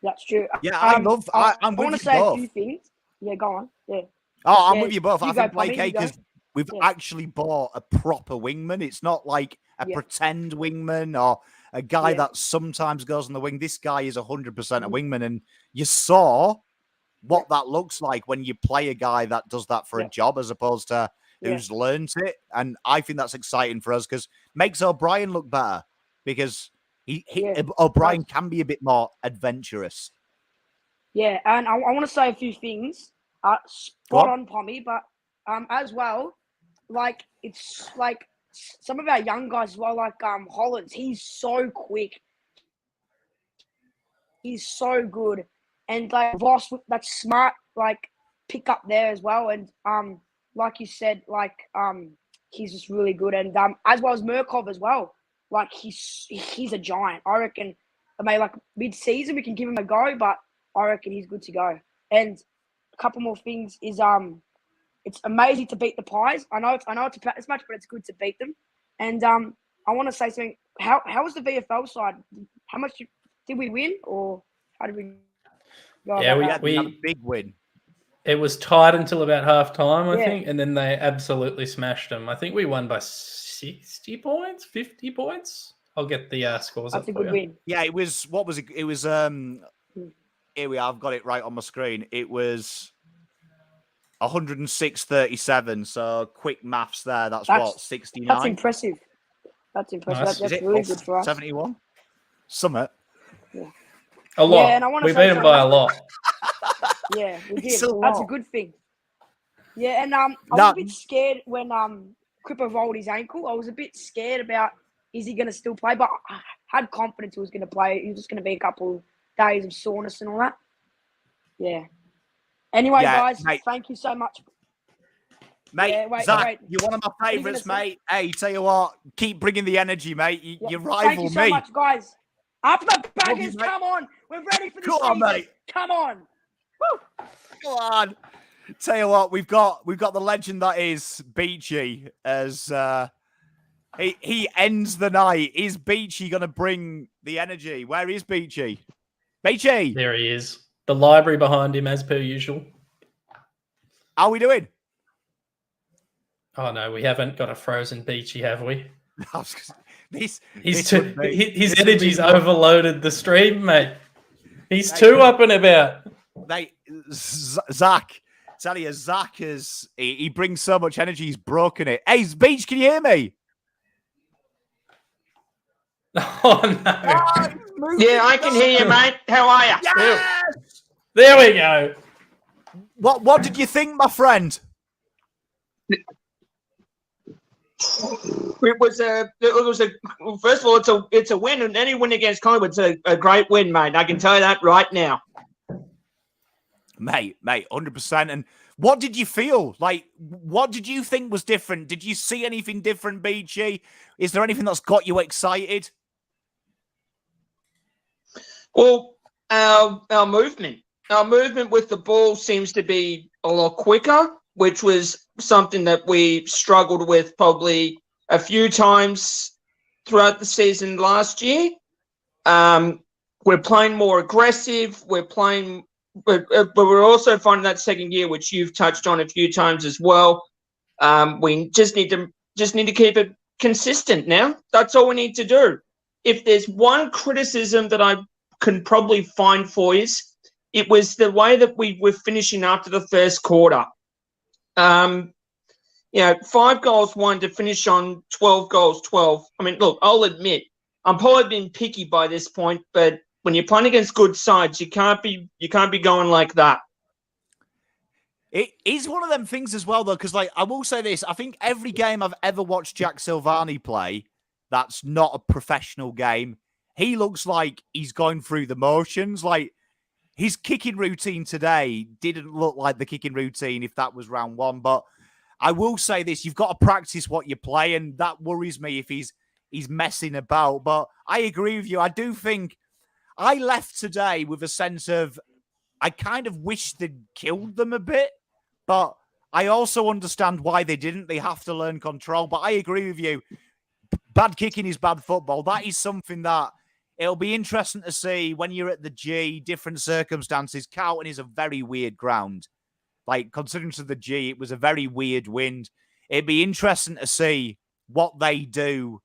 That's true. Yeah, I'm I want with to you say both. a few things. Yeah, go on. Yeah. Oh, I'm Yeah, with you both. you I go, think Blake Pommy, you go. Akers, we've Yeah. actually bought a proper wingman. It's not like a pretend wingman or a guy that sometimes goes on the wing. This guy is 100% a wingman, and you saw what that looks like when you play a guy that does that for a job as opposed to who's learned it. And I think that's exciting for us because makes O'Brien look better because O'Brien can be a bit more adventurous. Yeah, and I want to say a few things. Spot on, Pommy, but as well, like it's like some of our young guys as well, like Hollands. He's so quick. He's so good, and like Voss, that's smart. Like pick up there as well, and like you said, like he's just really good, and as well as Murkov as well. Like he's a giant. I reckon. I mean, like mid-season we can give him a go, but I reckon he's good to go. And a couple more things is it's amazing to beat the Pies. I know it's a practice match, but it's good to beat them. And I want to say something. How was the VFL side? How much did we win, or how did we go? Yeah, about that? We had a big win. It was tight until about half time, I think, and then they absolutely smashed them. I think we won by 60 points, 50 points. I'll get the scores That's up a good win. Yeah, it was. What was it? It was. Here we are. I've got it right on my screen. It was 106-37. So quick maths there. That's what 69. That's impressive. That's impressive. Nice. That's really good for us. 71. Summit. A lot. Yeah, and I want to We say beat them by a lot. Yeah, we did. It's That's a good thing. Yeah, and I was a bit scared when Cripper rolled his ankle. I was a bit scared about is he going to still play, but I had confidence he was going to play. He was just going to be a couple days of soreness and all that. Yeah. Anyway, guys, mate. thank you so much. Mate, Yeah, Zack, you're one of my favourites, mate. Hey, tell you what, keep bringing the energy, mate. You rival Thank you so me. much, guys. Up the Love baggers, you, mate. come on. We're ready for the Come on, season. mate. Come on. Woo. Come on. Tell you what, we've got the legend that is Beachy as he ends the night. Is Beachy gonna bring the energy? Where is Beachy? Beachy! There he is. The library behind him, as per usual. How are we doing? Oh no, we haven't got a frozen Beachy, have we? His His energy's overloaded the stream, mate. He's too up and about. Mate, Zack, tell you, Zack he brings so much energy, he's broken it. Hey, Beach, can you hear me? Oh no! Yeah, I can hear you, mate. How are you? Yes! There we go. What did you think, my friend? It was a. First of all, it's a win, and any win against Collingwood's a great win, mate. I can tell you that right now. Mate, 100%. And what did you feel? Like, what did you think was different? Did you see anything different, Beachy? Is there anything that's got you excited? Well, our movement. our movement with the ball seems to be a lot quicker, which was something that we struggled with probably a few times throughout the season last year. We're playing more aggressive. But we're also finding that second year, which you've touched on a few times as well. We just need to keep it consistent now. That's all we need to do. If there's one criticism that I can probably find for is, it was the way that we were finishing after the first quarter. 5 goals won to finish on 12 goals, 12. I mean, look, I'll admit, I'm probably being picky by this point, but when you're playing against good sides, you can't be going like that. It is one of them things as well, though, because I will say this: I think every game I've ever watched Jack Silvani play, that's not a professional game, he looks like he's going through the motions. Like, his kicking routine today didn't look like the kicking routine if that was round one. But I will say this: you've got to practice what you play, and that worries me if he's messing about. But I agree with you. I do think I left today with a sense of, I kind of wish they'd killed them a bit, but I also understand why they didn't. They have to learn control. But I agree with you. Bad kicking is bad football. That is something that it'll be interesting to see when you're at the G, different circumstances. Carlton is a very weird ground. Like, considering to the G, it was a very weird wind. It'd be interesting to see what they do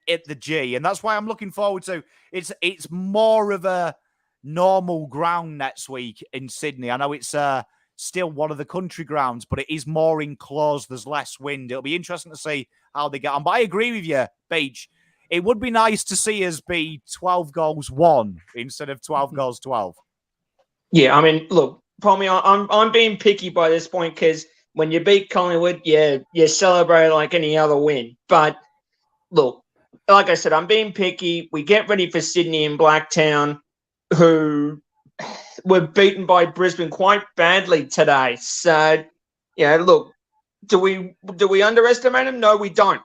at the G. And that's why I'm looking forward to it's more of a normal ground next week in Sydney. I know it's still one of the country grounds, but it is more enclosed. There's less wind. It'll be interesting to see how they get on. But I agree with you, Beach. It would be nice to see us be 12 goals 1 instead of 12 goals 12. Yeah, I mean, look, Pommy, I'm being picky by this point, because when you beat Collingwood, you celebrate like any other win. But look, like I said, I'm being picky. We get ready for Sydney and Blacktown, who were beaten by Brisbane quite badly today. So, look, do we underestimate them? No, we don't.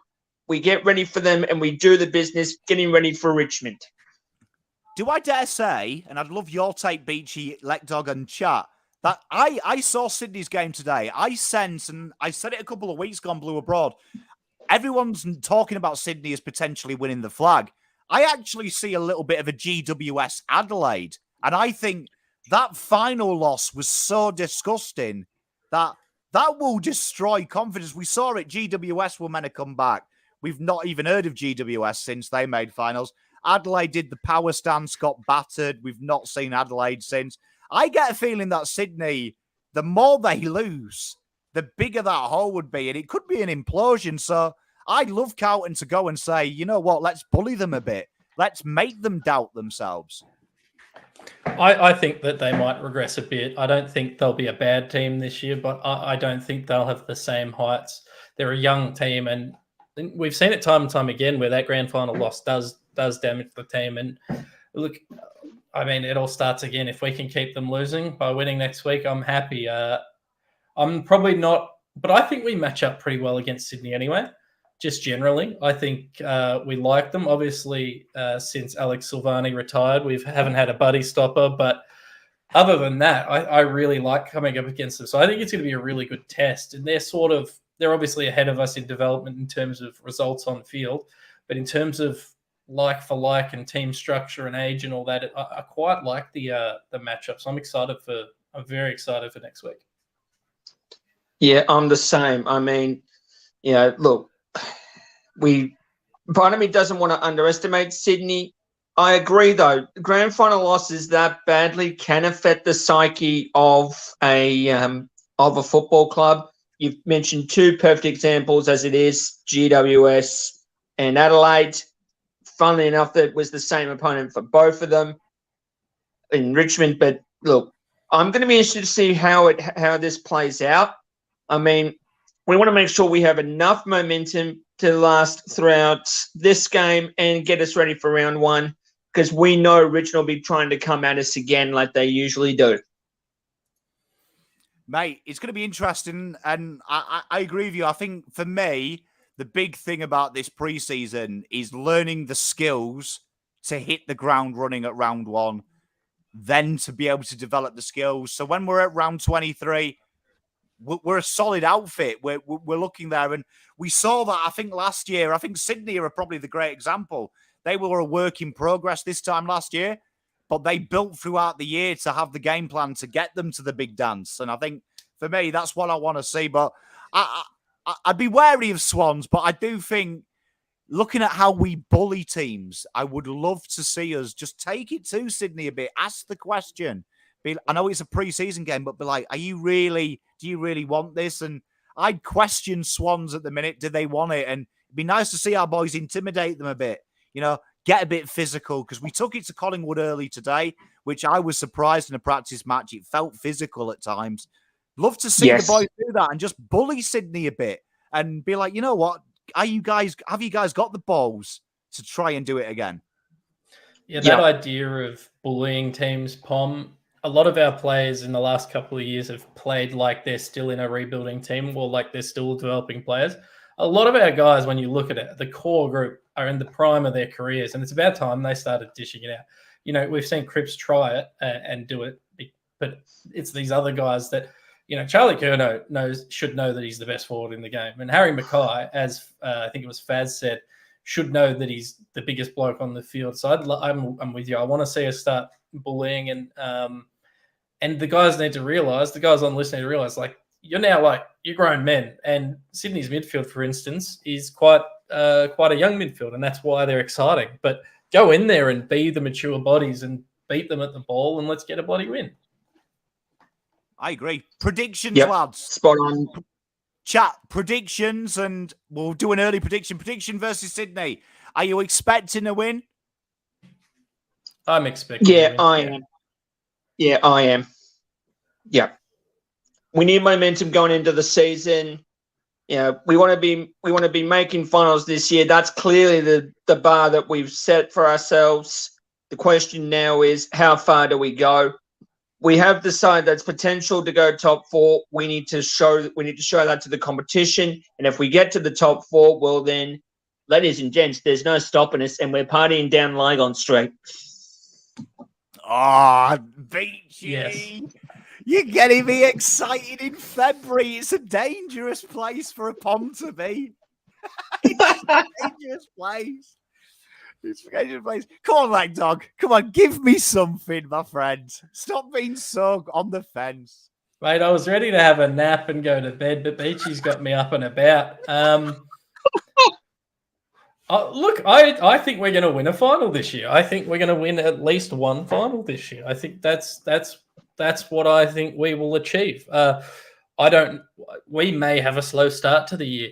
We get ready for them and we do the business getting ready for Richmond. Do I dare say, and I'd love your take, Beachy, Lekdog and chat, that I saw Sydney's game today. I sense, and I said it a couple of weeks ago on Blue Abroad, everyone's talking about Sydney as potentially winning the flag. I actually see a little bit of a GWS Adelaide. And I think that final loss was so disgusting that will destroy confidence. We saw it. GWS were meant to come back. We've not even heard of GWS since they made finals. Adelaide did the power stance, got battered. We've not seen Adelaide since. I get a feeling that Sydney, the more they lose, the bigger that hole would be. And it could be an implosion. So I'd love Carlton to go and say, you know what, let's bully them a bit. Let's make them doubt themselves. I think that they might regress a bit. I don't think they'll be a bad team this year, but I don't think they'll have the same heights. They're a young team, and we've seen it time and time again where that grand final loss does damage the team. And look, I mean, it all starts again. If we can keep them losing by winning next week, I'm happy. I'm probably not, but I think we match up pretty well against Sydney anyway. Just generally, I think we like them. Obviously, since Alex Silvani retired, we haven't had a buddy stopper. But other than that, I really like coming up against them. So I think it's going to be a really good test. And they're obviously ahead of us in development in terms of results on field. But in terms of like for like and team structure and age and all that, I quite like the matchup. So I'm very excited for next week. Yeah, I'm the same. I mean, look, part of me doesn't want to underestimate Sydney. I agree, though. Grand final losses that badly can affect the psyche of a football club. You've mentioned two perfect examples as it is, GWS and Adelaide. Funnily enough, that was the same opponent for both of them in Richmond. But look, I'm going to be interested to see how this plays out. I mean, we want to make sure we have enough momentum to last throughout this game and get us ready for round one, because we know Richmond will be trying to come at us again like they usually do. Mate, it's going to be interesting, and I agree with you. I think, for me, the big thing about this preseason is learning the skills to hit the ground running at round one. then to be able to develop the skills. So when we're at round 23, we're a solid outfit. We're looking there, and we saw that, I think, last year. I think Sydney are probably the great example. They were a work in progress this time last year, but they built throughout the year to have the game plan to get them to the big dance. And I think, for me, that's what I want to see. But I'd be wary of Swans, but I do think, looking at how we bully teams, I would love to see us just take it to Sydney a bit. Ask the question. I know it's a pre-season game, but be like, do you really want this? And I'd question Swans at the minute. Do they want it? And it'd be nice to see our boys intimidate them a bit, get a bit physical, because we took it to Collingwood early today, which I was surprised in a practice match. It felt physical at times. Love to see the boys do that and just bully Sydney a bit and be like, you know what? Have you guys got the balls to try and do it again? Yeah, that idea of bullying teams, Pom, a lot of our players in the last couple of years have played like they're still in a rebuilding team or like they're still developing players. A lot of our guys, when you look at it, the core group are in the prime of their careers, and it's about time they started dishing it out. We've seen Cripps try it and do it, but it's these other guys that, Charlie Curnow should know that he's the best forward in the game. And Harry Mackay, as I think it was Faz said, should know that he's the biggest bloke on the field. So I'm with you. I want to see us start bullying, and the guys need to realise, the guys on the list need to realise, you're grown men. And Sydney's midfield, for instance, is quite a young midfield, and that's why they're exciting. But go in there and be the mature bodies and beat them at the ball, and let's get a bloody win. I agree. Predictions, lads. Spot on. Chat, predictions, and we'll do an early prediction. Prediction versus Sydney. Are you expecting a win? I'm expecting a win. I am. Yeah, I am. Yeah. We need momentum going into the season. We want to be making finals this year. That's clearly the bar that we've set for ourselves. The question now is, how far do we go? We have the side that's potential to go top 4. We need to show that to the competition. And if we get to the top 4, well then, ladies and gents, there's no stopping us, and we're partying down Lygon Street. Oh, Beachy. Yes. You're getting me excited in February. It's a dangerous place for a pom to be. It's a dangerous place. It's a dangerous place. Come on, Leg Dog. Come on, give me something, my friend. Stop being so on the fence. Mate, I was ready to have a nap and go to bed, but Beachy's got me up and about. Look, I think we're going to win a final this year. I think we're going to win at least one final this year. I think that's what I think we will achieve. We may have a slow start to the year,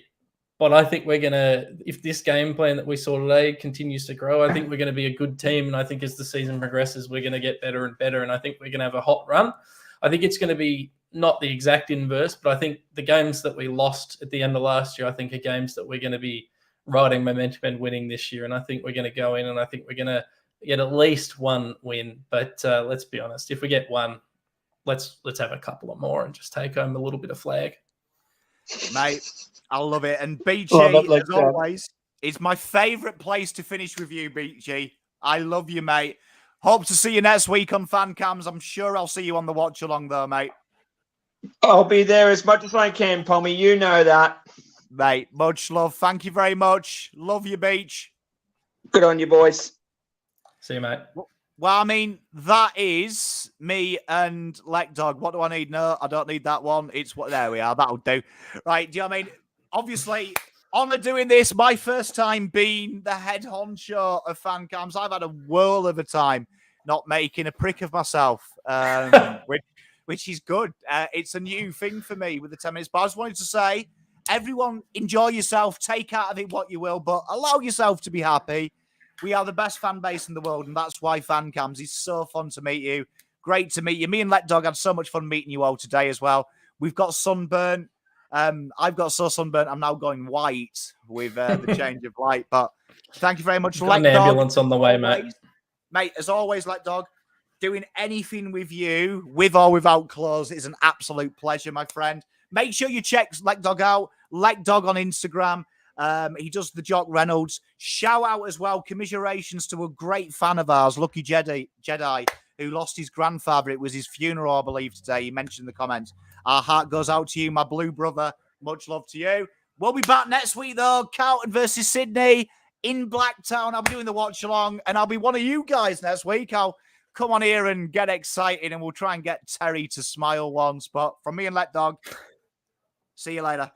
but I think we're going to, if this game plan that we saw today continues to grow, I think we're going to be a good team. And I think as the season progresses, we're going to get better and better. And I think we're going to have a hot run. I think it's going to be not the exact inverse, but I think the games that we lost at the end of last year, I think are games that we're going to be riding momentum and winning this year. And I think we're going to go in and I think we're going to get at least one win. But let's be honest, if we get one, let's have a couple of more and just take home a little bit of flag. Mate, I love it. And Beachy, as always, it's my favourite place to finish with you, Beachy. I love you, mate. Hope to see you next week on Fan Cams. I'm sure I'll see you on the watch along though, mate. I'll be there as much as I can, Pommy. You know that. Mate, much love. Thank you very much. Love you, Beach. Good on you, boys. See you, mate. Well, I mean, that is me and Lek Dog. What do I need? No, I don't need that one. It's what, there we are. That'll do. Right. Do you know what I mean? Obviously, honour doing this. My first time being the head honcho of Fan Cams. I've had a whirl of a time not making a prick of myself, which is good. It's a new thing for me with the 10 minutes. But I just wanted to say, everyone, enjoy yourself. Take out of it what you will, but allow yourself to be happy. We are the best fan base in the world, and that's why Fan Cams is so fun to meet you. Great to meet you. Me and Let Dog had so much fun meeting you all today as well. We've got sunburn. I've got so sunburnt, I'm now going white with the change of light. But thank you very much. Got an ambulance on the way, mate. Mate, as always, Let Dog, doing anything with you, with or without clothes, is an absolute pleasure, my friend. Make sure you check Let Dog out. Let Dog on Instagram. He does the Jock Reynolds. Shout out as well, commiserations to a great fan of ours, Lucky Jedi, who lost his grandfather. It was his funeral, I believe, today. He mentioned in the comments. Our heart goes out to you, my blue brother. Much love to you. We'll be back next week, though. Carlton versus Sydney in Blacktown. I'll be doing the watch along, and I'll be one of you guys next week. I'll come on here and get excited, and we'll try and get Terry to smile once. But from me and Let Dog, see you later.